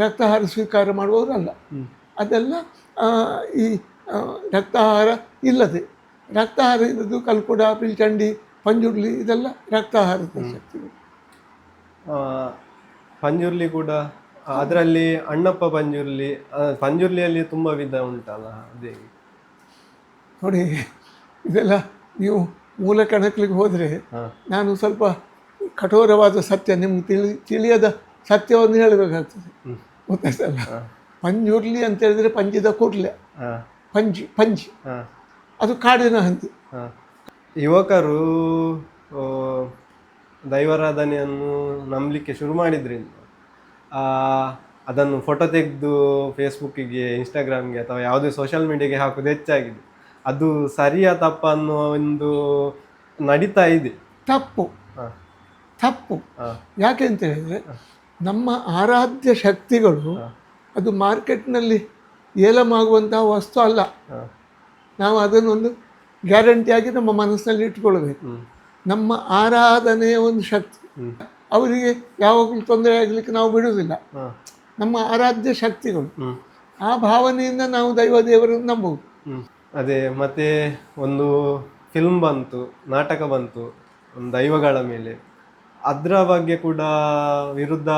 ರಕ್ತಾಹಾರ ಸ್ವೀಕಾರ ಮಾಡುವವರಲ್ಲ. ಅದೆಲ್ಲ ಈ ರಕ್ತಾಹಾರ ಇಲ್ಲದೆ, ರಕ್ತಾಹಾರ ಇರೋದು ಕಲ್ಕುಡ, ಪಿಲ್ಚಂಡಿ, ಪಂಜುರ್ಲಿ, ಇದೆಲ್ಲ ರಕ್ತಾಹಾರದ ಶಕ್ತಿಗಳು. ಪಂಜುರ್ಲಿ ಕೂಡ ಅದರಲ್ಲಿ ಅಣ್ಣಪ್ಪ ಪಂಜುರ್ಲಿ, ಪಂಜುರ್ಲಿಯಲ್ಲಿ ತುಂಬ ವಿಧ ಉಂಟಲ್ಲ, ಅದೇ ನೋಡಿ. ಇದೆಲ್ಲ ನೀವು ಮೂಲ ಕಣಕ್ಲಿಗೆ ಹೋದರೆ ನಾನು ಸ್ವಲ್ಪ ಕಠೋರವಾದ ಸತ್ಯ ನಿಮ್ಗೆ ತಿಳಿಯದ ಸತ್ಯವನ್ನು ಹೇಳಬೇಕಾಗ್ತದೆ, ಗೊತ್ತಾಯ್ತಲ್ಲ. ಪಂಜುರ್ಲಿ ಅಂತ ಹೇಳಿದ್ರೆ ಪಂಜಿದ ಕೂಡ್ಲೆ, ಪಂಜಿ ಅದು ಕಾಡಿನ ಹಂದಿ. ಯುವಕರು ದೈವಾರಾಧನೆಯನ್ನು ನಂಬಲಿಕ್ಕೆ ಶುರು ಮಾಡಿದ್ರಿಂದ ಅದನ್ನು ಫೋಟೋ ತೆಗೆದು ಫೇಸ್ಬುಕ್ಕಿಗೆ, ಇನ್ಸ್ಟಾಗ್ರಾಮ್ಗೆ ಅಥವಾ ಯಾವುದೇ ಸೋಷಿಯಲ್ ಮೀಡಿಯಾಗೆ ಹಾಕೋದು ಹೆಚ್ಚಾಗಿದೆ. ಅದು ಸರಿಯಾ ತಪ್ಪ ಅನ್ನೋ ಒಂದು ನಡೀತಾ ಇದೆ. ತಪ್ಪು. ಯಾಕೆ ಅಂತ ಹೇಳಿದ್ರೆ, ನಮ್ಮ ಆರಾಧ್ಯ ಶಕ್ತಿಗಳು ಅದು ಮಾರ್ಕೆಟ್ನಲ್ಲಿ ಏಲಮಾಗುವಂತಹ ವಸ್ತು ಅಲ್ಲ. ನಾವು ಅದನ್ನೊಂದು ಗ್ಯಾರಂಟಿಯಾಗಿ ನಮ್ಮ ಮನಸ್ಸಿನಲ್ಲಿ ಇಟ್ಕೊಳ್ಬೇಕು. ನಮ್ಮ ಆರಾಧನೆಯ ಒಂದು ಶಕ್ತಿ, ಅವರಿಗೆ ಯಾವಾಗಲೂ ತೊಂದರೆ ಆಗಲಿಕ್ಕೆ ನಾವು ಬಿಡುವುದಿಲ್ಲ. ನಮ್ಮ ಆರಾಧ್ಯ ಶಕ್ತಿಗಳು, ಆ ಭಾವನೆಯಿಂದ ನಾವು ದೈವ ದೇವರನ್ನು ನಂಬುವುದು. ಅದೇ ಮತ್ತೆ ಒಂದು ಫಿಲ್ಮ್ ಬಂತು, ನಾಟಕ ಬಂತು ಒಂದು ದೈವಗಳ ಮೇಲೆ, ಅದರ ಬಗ್ಗೆ ಕೂಡ ವಿರುದ್ಧ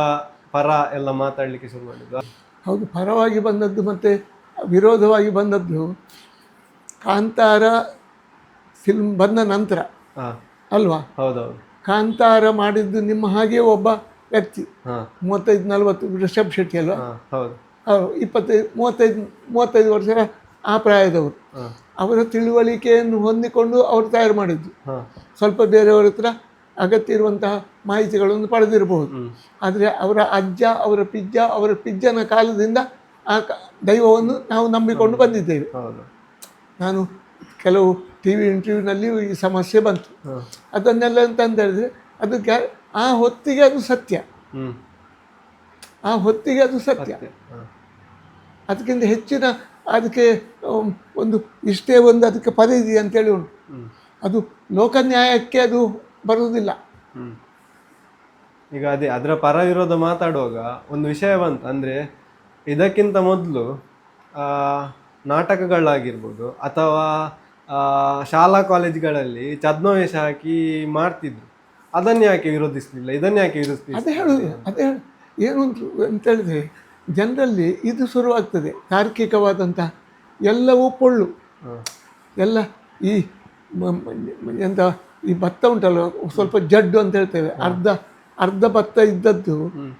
ಪರ ಎಲ್ಲ ಮಾತಾಡಲಿಕ್ಕೆ ಶುರು ಮಾಡಿದ್ದು. ಹೌದು, ಪರವಾಗಿ ಬಂದದ್ದು ಮತ್ತು ವಿರೋಧವಾಗಿ ಬಂದದ್ದು ಕಾಂತಾರ ಫಿಲ್ಮ್ ಬಂದ ನಂತರ ಅಲ್ವಾ? ಹೌದೌದು. ಕಾಂತಾರ ಮಾಡಿದ್ದು ನಿಮ್ಮ ಹಾಗೆ ಒಬ್ಬ ವ್ಯಕ್ತಿ, 35-40 ರಿಷಬ್ ಶೆಟ್ಟಿ ಅಲ್ವಾ? ಹೌದು. 25-35 ವರ್ಷದ ಆ ಪ್ರಾಯದವರು. ಅವರ ತಿಳುವಳಿಕೆಯನ್ನು ಹೊಂದಿಕೊಂಡು ಅವರು ತಯಾರು ಮಾಡಿದ್ದು. ಸ್ವಲ್ಪ ಬೇರೆಯವರ ಹತ್ರ ಅಗತ್ಯ ಇರುವಂತಹ ಮಾಹಿತಿಗಳನ್ನು ಪಡೆದಿರಬಹುದು. ಆದರೆ ಅವರ ಅಜ್ಜ, ಅವರ ಪಿಜ್ಜನ ಕಾಲದಿಂದ ಆ ದೈವವನ್ನು ನಾವು ನಂಬಿಕೊಂಡು ಬಂದಿದ್ದೇವೆ. ನಾನು ಕೆಲವು ಟಿ ವಿ ಇಂಟರ್ವ್ಯೂನಲ್ಲಿ ಈ ಸಮಸ್ಯೆ ಬಂತು. ಅದನ್ನೆಲ್ಲ ಅಂತ ಹೇಳಿದ್ರೆ ಅದು ಆ ಹೊತ್ತಿಗೆ ಅದು ಸತ್ಯ, ಅದಕ್ಕಿಂತ ಹೆಚ್ಚಿನ ಅದಕ್ಕೆ ಒಂದು ಇಷ್ಟೇ ಒಂದು ಅದಕ್ಕೆ ಪದ ಇದೆ ಅಂತೇಳಿ ಉಂಟು. ಅದು ಲೋಕನ್ಯಾಯಕ್ಕೆ ಅದು ಬರುವುದಿಲ್ಲ. ಈಗ ಅದೇ ಅದರ ಪರ ವಿರೋಧ ಮಾತಾಡುವಾಗ ಒಂದು ವಿಷಯ ಬಂತು. ಅಂದರೆ ಇದಕ್ಕಿಂತ ಮೊದಲು ನಾಟಕಗಳಾಗಿರ್ಬೋದು ಅಥವಾ ಶಾಲಾ ಕಾಲೇಜುಗಳಲ್ಲಿ ಛದ್ಮವೇಷ ಹಾಕಿ ಮಾಡ್ತಿದ್ರು. ಅದನ್ನು ಯಾಕೆ ವಿರೋಧಿಸಲಿಲ್ಲ, ಇದನ್ನು ಯಾಕೆ ವಿರೋಧಿಸಲಿಲ್ಲ? ಅದೇ ಏನು ಅಂತ ಹೇಳಿದ್ರೆ, ಜನರಲ್ಲಿ ಇದು ಶುರುವಾಗ್ತದೆ. ತಾರ್ಕಿಕವಾದಂಥ ಎಲ್ಲವೂ ಪೊಳ್ಳು. ಎಲ್ಲ ಈ ಎಂಥ ಈ ಭತ್ತ ಉಂಟಲ್ಲ, ಸ್ವಲ್ಪ ಜಡ್ಡು ಅಂತ ಹೇಳ್ತೇವೆ, ಅರ್ಧ ಭತ್ತ ಇದ್ದದ್ದು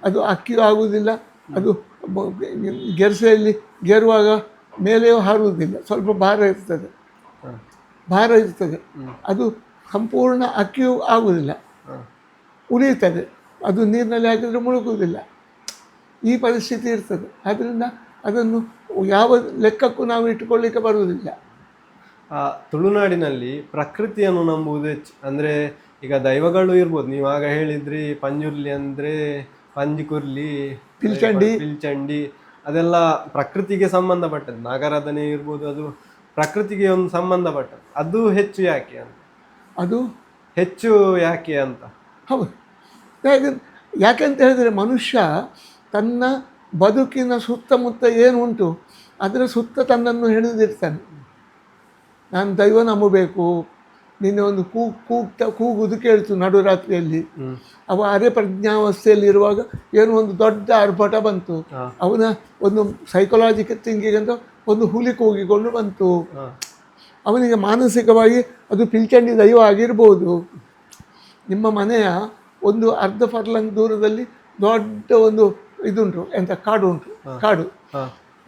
ಅದು ಅಕ್ಕಿಯೂ ಆಗುವುದಿಲ್ಲ, ಅದು ಗೆರಸೆಯಲ್ಲಿ ಗೆರುವಾಗ ಮೇಲೆಯೂ ಹಾರುವುದಿಲ್ಲ, ಸ್ವಲ್ಪ ಭಾರ ಇರ್ತದೆ, ಅದು ಸಂಪೂರ್ಣ ಅಕ್ಕಿಯೂ ಆಗುವುದಿಲ್ಲ, ಉಳಿಯುತ್ತದೆ, ಅದು ನೀರಿನಲ್ಲಿ ಹಾಕಿದರೆ ಮುಳುಗುವುದಿಲ್ಲ. ಈ ಪರಿಸ್ಥಿತಿ ಇರ್ತದೆ. ಆದ್ದರಿಂದ ಅದನ್ನು ಯಾವ ಲೆಕ್ಕಕ್ಕೂ ನಾವು ಇಟ್ಟುಕೊಳ್ಳಿಕ್ಕೆ ಬರುವುದಿಲ್ಲ. ತುಳುನಾಡಿನಲ್ಲಿ ಪ್ರಕೃತಿಯನ್ನು ನಂಬುವುದು ಹೆಚ್ಚು. ಅಂದರೆ ಈಗ ದೈವಗಳು ಇರ್ಬೋದು, ನೀವು ಆಗ ಹೇಳಿದ್ರಿ ಪಂಜುರ್ಲಿ ಅಂದರೆ ಪಂಜಿಕುರ್ಲಿ, ಪಿಲ್ಚಂಡಿ, ಅದೆಲ್ಲ ಪ್ರಕೃತಿಗೆ ಸಂಬಂಧಪಟ್ಟದ್ದು. ನಾಗಾರಾಧನೆ ಇರ್ಬೋದು, ಅದು ಪ್ರಕೃತಿಗೆ ಒಂದು ಸಂಬಂಧಪಟ್ಟದ್ದು. ಅದು ಹೆಚ್ಚು ಯಾಕೆ ಅಂತ ಹೌದು. ಯಾಕೆಂತ ಹೇಳಿದರೆ, ಮನುಷ್ಯ ತನ್ನ ಬದುಕಿನ ಸುತ್ತಮುತ್ತ ಏನು ಉಂಟು ಅದರ ಸುತ್ತ ತನ್ನನ್ನು ಹಿಡಿದಿರ್ತಾನೆ. ನಾನು ದೈವ ನಂಬಬೇಕು. ನಿನ್ನೆ ಒಂದು ಕೂಗುದು ಕೇಳ್ತು ನಡುರಾತ್ರಿಯಲ್ಲಿ. ಅವ ಅರೆ ಪ್ರಜ್ಞಾವಸ್ಥೆಯಲ್ಲಿರುವಾಗ ಏನೋ ಒಂದು ದೊಡ್ಡ ಆರ್ಭಟ ಬಂತು. ಅವನ ಒಂದು ಸೈಕಲಾಜಿಕಲ್ ಥಿಂಕಿಂಗ್ ಅಂತ ಒಂದು ಹುಲಿ ಕೂಗಿಕೊಂಡು ಬಂತು. ಅವನಿಗೆ ಮಾನಸಿಕವಾಗಿ ಅದು ಪಿಲ್ಚಂಡಿ ದೈವ ಆಗಿರ್ಬೋದು. ನಿಮ್ಮ ಮನೆಯ ಒಂದು ಅರ್ಧ ಫರ್ಲಂಗ್ ದೂರದಲ್ಲಿ ದೊಡ್ಡ ಒಂದು ಇದುಂಟು, ಎಂಥ ಕಾಡು ಉಂಟು.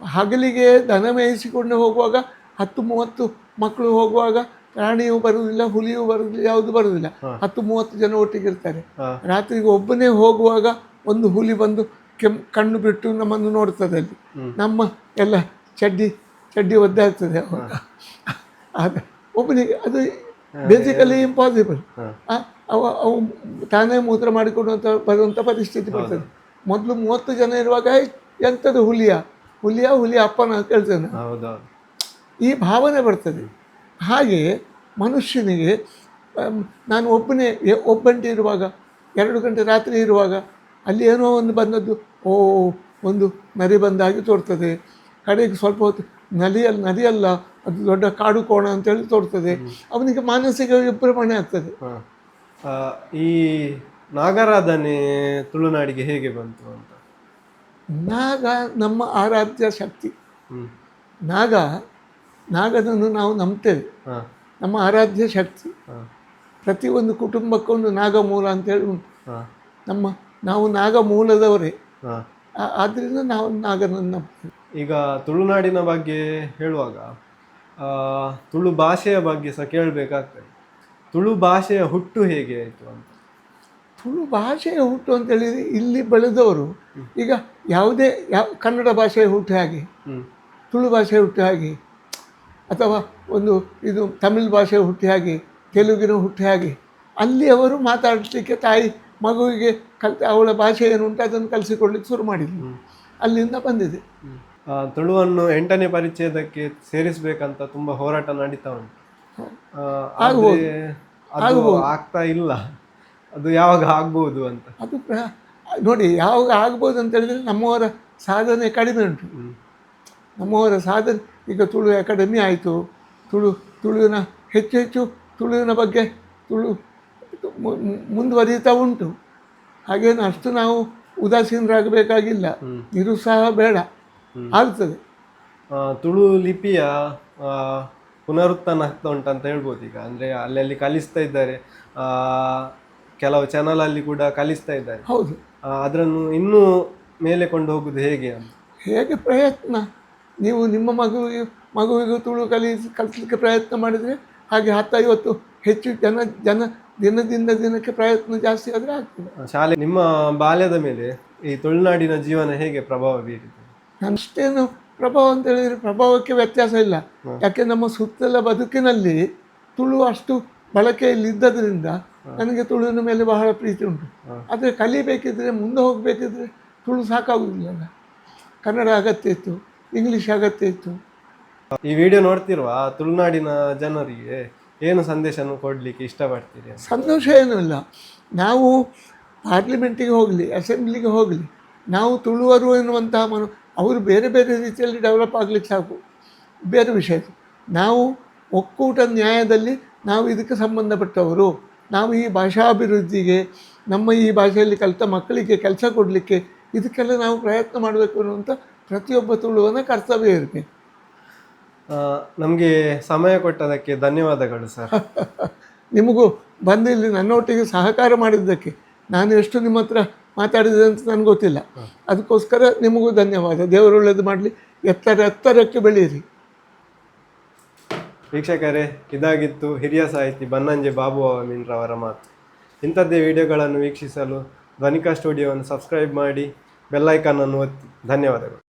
ಹಗಲಿಗೆ ದನ ಮೇಯಿಸಿಕೊಂಡು ಹೋಗುವಾಗ 10-30 ಮಕ್ಕಳು ಹೋಗುವಾಗ ಪ್ರಾಣಿಯೂ ಬರುವುದಿಲ್ಲ, ಹುಲಿಯೂ ಬರುವುದಿಲ್ಲ, ಯಾವುದು ಬರುವುದಿಲ್ಲ. 10-30 ಜನ ಒಟ್ಟಿಗೆ ಇರ್ತಾರೆ. ರಾತ್ರಿಗೆ ಒಬ್ಬನೇ ಹೋಗುವಾಗ ಒಂದು ಹುಲಿ ಬಂದು ಕಣ್ಣು ಬಿಟ್ಟು ನಮ್ಮನ್ನು ನೋಡ್ತದೆ. ಅಲ್ಲಿ ನಮ್ಮ ಎಲ್ಲ ಚಡ್ಡಿ ಒದ್ದಾಗ್ತದೆ ಅವಾಗ. ಒಬ್ಬನಿಗೆ ಅದು ಬೇಸಿಕಲಿ ಇಂಪಾಸಿಬಲ್. ಅವು ತಾನೇ ಮೂತ್ರ ಮಾಡಿಕೊಂಡು ಬರುವಂಥ ಪರಿಸ್ಥಿತಿ ಬರ್ತದೆ. ಮೊದಲು 30 ಜನ ಇರುವಾಗ ಎಂಥದ್ದು ಹುಲಿಯ ಅಪ್ಪನ ಕೇಳ್ತೇನೆ, ಈ ಭಾವನೆ ಬರ್ತದೆ. ಹಾಗೆ ಮನುಷ್ಯನಿಗೆ ನಾನು ಒಬ್ಬಂಟಿ ಇರುವಾಗ 2 ಗಂಟೆ ರಾತ್ರಿ ಇರುವಾಗ ಅಲ್ಲಿ ಏನೋ ಒಂದು ಬಂದದ್ದು, ಒಂದು ನರಿ ಬಂದಾಗಿ ತೋರ್ತದೆ. ಕಡೆಗೆ ಸ್ವಲ್ಪ ಹೊತ್ತು ನದಿಯಲ್ಲ ಅದು ದೊಡ್ಡ ಕಾಡು ಕೋಣ ಅಂತೇಳಿ ತೋರ್ತದೆ. ಅವನಿಗೆ ಮಾನಸಿಕ ವಿಭ್ರಮಣೆ ಆಗ್ತದೆ. ಈ ನಾಗರಾಧನೆ ತುಳುನಾಡಿಗೆ ಹೇಗೆ ಬಂತು ಅಂತ? ನಾಗ ನಮ್ಮ ಆರಾಧ್ಯ ಶಕ್ತಿ. ನಾಗನನ್ನು ನಾವು ನಂಬ್ತೇವೆ, ನಮ್ಮ ಆರಾಧ್ಯ ಶಕ್ತಿ. ಪ್ರತಿಯೊಂದು ಕುಟುಂಬಕ್ಕೊಂದು ನಾಗಮೂಲ ಅಂತೇಳಿ ಉಂಟು. ನಾವು ನಾಗ ಮೂಲದವರೇ, ಆದ್ದರಿಂದ ನಾವು ನಾಗನನ್ನು ನಂಬ್ತೇವೆ. ಈಗ ತುಳುನಾಡಿನ ಬಗ್ಗೆ ಹೇಳುವಾಗ ತುಳು ಭಾಷೆಯ ಬಗ್ಗೆ ಸಹ ಕೇಳಬೇಕಾಗ್ತದೆ. ತುಳು ಭಾಷೆಯ ಹುಟ್ಟು ಹೇಗೆ ಆಯಿತು ಅಂತ? ತುಳು ಭಾಷೆಯ ಹುಟ್ಟು ಅಂತೇಳಿದರೆ ಇಲ್ಲಿ ಬೆಳೆದವರು ಈಗ ಕನ್ನಡ ಭಾಷೆಯ ಹುಟ್ಟು ಹಾಗೆ, ತುಳು ಭಾಷೆಯ ಹುಟ್ಟು ಹಾಗೆ, ಅಥವಾ ಇದು ತಮಿಳ್ ಭಾಷೆಯ ಹುಟ್ಟು ಹಾಗೆ, ತೆಲುಗಿನ ಹುಟ್ಟು ಹಾಗೆ, ಅಲ್ಲಿ ಅವರು ಮಾತಾಡಲಿಕ್ಕೆ ತಾಯಿ ಮಗುವಿಗೆ ಅವಳ ಭಾಷೆ ಏನುಂಟು ಅದನ್ನು ಕಲಿಸಿಕೊಡ್ಲಿಕ್ಕೆ ಶುರು ಮಾಡಿದ್ಲು. ಅಲ್ಲಿಂದ ಬಂದಿದೆ. ತುಳುವನ್ನು 8ನೇ ಪರಿಚಯದಕ್ಕೆ ಸೇರಿಸಬೇಕಂತ ತುಂಬ ಹೋರಾಟ ನಡೀತಾ ಉಂಟು. ಅದು ಆಗ್ತಾ ಇಲ್ಲ. ಅದು ಯಾವಾಗ ಆಗ್ಬೋದು ಅಂತ? ಅದು ನೋಡಿ, ಯಾವಾಗ ಆಗ್ಬೋದು ಅಂತ ಹೇಳಿದರೆ ನಮ್ಮವರ ಸಾಧನೆ ಕಡಿಮೆ ಉಂಟು. ನಮ್ಮವರ ಸಾಧನೆ ಈಗ ತುಳು ಅಕಾಡೆಮಿ ಆಯಿತು, ತುಳುವಿನ ಹೆಚ್ಚು ತುಳುವಿನ ಬಗ್ಗೆ ಮುಂದುವರಿಯುತ್ತಾ ಉಂಟು. ಹಾಗೇನು ಅಷ್ಟು ನಾವು ಉದಾಸೀನರಾಗಬೇಕಾಗಿಲ್ಲ, ನಿರುತ್ಸಾಹ ಬೇಡ, ಆಗ್ತದೆ. ತುಳು ಲಿಪಿಯ ಪುನರುತ್ಥಾನ ಆಗ್ತಾ ಉಂಟಂತ ಹೇಳ್ಬೋದು ಈಗ. ಅಂದರೆ ಅಲ್ಲಲ್ಲಿ ಕಲಿಸ್ತಾ ಇದ್ದಾರೆ, ಕೆಲವು ಚಾನಲಲ್ಲಿ ಕೂಡ ಕಲಿಸ್ತಾ ಇದ್ದಾರೆ. ಹೌದು. ಅದನ್ನು ಇನ್ನೂ ಮೇಲೆ ಕೊಂಡು ಹೋಗುದು ಹೇಗೆ ಪ್ರಯತ್ನ? ನೀವು ನಿಮ್ಮ ಮಗುವಿಗೂ ತುಳು ಕಲಿಸಲಿಕ್ಕೆ ಪ್ರಯತ್ನ ಮಾಡಿದರೆ ಹಾಗೆ 10-50 ಹೆಚ್ಚು ಜನ ದಿನದಿಂದ ದಿನಕ್ಕೆ ಪ್ರಯತ್ನ ಜಾಸ್ತಿ ಆದರೆ ಆಗ್ತದೆ. ಶಾಲೆ ನಿಮ್ಮ ಬಾಲ್ಯದ ಮೇಲೆ ಈ ತುಳುನಾಡಿನ ಜೀವನ ಹೇಗೆ ಪ್ರಭಾವ ಬೀರಿದೆ? ಅಷ್ಟೇನು ಪ್ರಭಾವ ಅಂತ ಹೇಳಿದರೆ ಪ್ರಭಾವಕ್ಕೆ ವ್ಯತ್ಯಾಸ ಇಲ್ಲ. ಯಾಕೆ ನಮ್ಮ ಸುತ್ತಲ ಬದುಕಿನಲ್ಲಿ ತುಳು ಅಷ್ಟು ಬಳಕೆಯಲ್ಲಿದ್ದರಿಂದ ನನಗೆ ತುಳುವಿನ ಮೇಲೆ ಬಹಳ ಪ್ರೀತಿ ಉಂಟು. ಆದರೆ ಕಲಿಬೇಕಿದ್ರೆ, ಮುಂದೆ ಹೋಗಬೇಕಿದ್ರೆ ತುಳು ಸಾಕಾಗುವುದಿಲ್ಲ. ಕನ್ನಡ ಅಗತ್ಯ ಇತ್ತು, ಇಂಗ್ಲೀಷ್ ಅಗತ್ಯ ಇತ್ತು. ಈ ವಿಡಿಯೋ ನೋಡ್ತಿರುವ ತುಳುನಾಡಿನ ಜನರಿಗೆ ಏನು ಸಂದೇಶವನ್ನು ಕೊಡಲಿಕ್ಕೆ ಇಷ್ಟಪಡ್ತೀರಿ? ಸಂತೋಷ ಏನೂ ಇಲ್ಲ. ನಾವು ಪಾರ್ಲಿಮೆಂಟಿಗೆ ಹೋಗಲಿ, ಅಸೆಂಬ್ಲಿಗೆ ಹೋಗಲಿ, ನಾವು ತುಳುವರು ಎನ್ನುವಂತಹ ಅವರು ಬೇರೆ ಬೇರೆ ರೀತಿಯಲ್ಲಿ ಡೆವಲಪ್ ಆಗಲಿಕ್ಕೆ ಸಾಕು, ಬೇರೆ ವಿಷಯ. ನಾವು ಒಕ್ಕೂಟ ನ್ಯಾಯದಲ್ಲಿ ನಾವು ಇದಕ್ಕೆ ಸಂಬಂಧಪಟ್ಟವರು. ನಾವು ಈ ಭಾಷಾಭಿವೃದ್ಧಿಗೆ, ನಮ್ಮ ಈ ಭಾಷೆಯಲ್ಲಿ ಕಲಿತ ಮಕ್ಕಳಿಗೆ ಕೆಲಸ ಕೊಡಲಿಕ್ಕೆ, ಇದಕ್ಕೆಲ್ಲ ನಾವು ಪ್ರಯತ್ನ ಮಾಡಬೇಕು ಅನ್ನುವಂಥ ಪ್ರತಿಯೊಬ್ಬ ತುಳುವನ ಕರ್ತವ್ಯ ಇರಬೇಕು. ನಮಗೆ ಸಮಯ ಕೊಟ್ಟದಕ್ಕೆ ಧನ್ಯವಾದಗಳು ಸರ್. ನಿಮಗೂ ಬಂದು ಇಲ್ಲಿ ನನ್ನೊಟ್ಟಿಗೆ ಸಹಕಾರ ಮಾಡಿದ್ದಕ್ಕೆ ನಾನು ಎಷ್ಟು ನಿಮ್ಮ ಹತ್ರ ಮಾತಾಡಿದೆ ಅಂತ ನನಗೆ ಗೊತ್ತಿಲ್ಲ. ಅದಕ್ಕೋಸ್ಕರ ನಿಮಗೂ ಧನ್ಯವಾದ. ದೇವರು ಒಳ್ಳೆಯದು ಮಾಡಲಿ, ಎತ್ತರಕ್ಕೆ ಬೆಳೆಯಿರಿ. ವೀಕ್ಷಕರೇ, ಇದಾಗಿತ್ತು ಹಿರಿಯ ಸಾಹಿತಿ ಬನ್ನಂಜೆ ಬಾಬು ಮೀನ್ರವರ ಮಾತು. ಇಂಥದ್ದೇ ವಿಡಿಯೋಗಳನ್ನು ವೀಕ್ಷಿಸಲು ಧ್ವನಿಕಾ ಸ್ಟುಡಿಯೋವನ್ನು ಸಬ್ಸ್ಕ್ರೈಬ್ ಮಾಡಿ, ಬೆಲ್ಲೈಕನ್ ಅನ್ನು ಒತ್ತಿ. ಧನ್ಯವಾದಗಳು.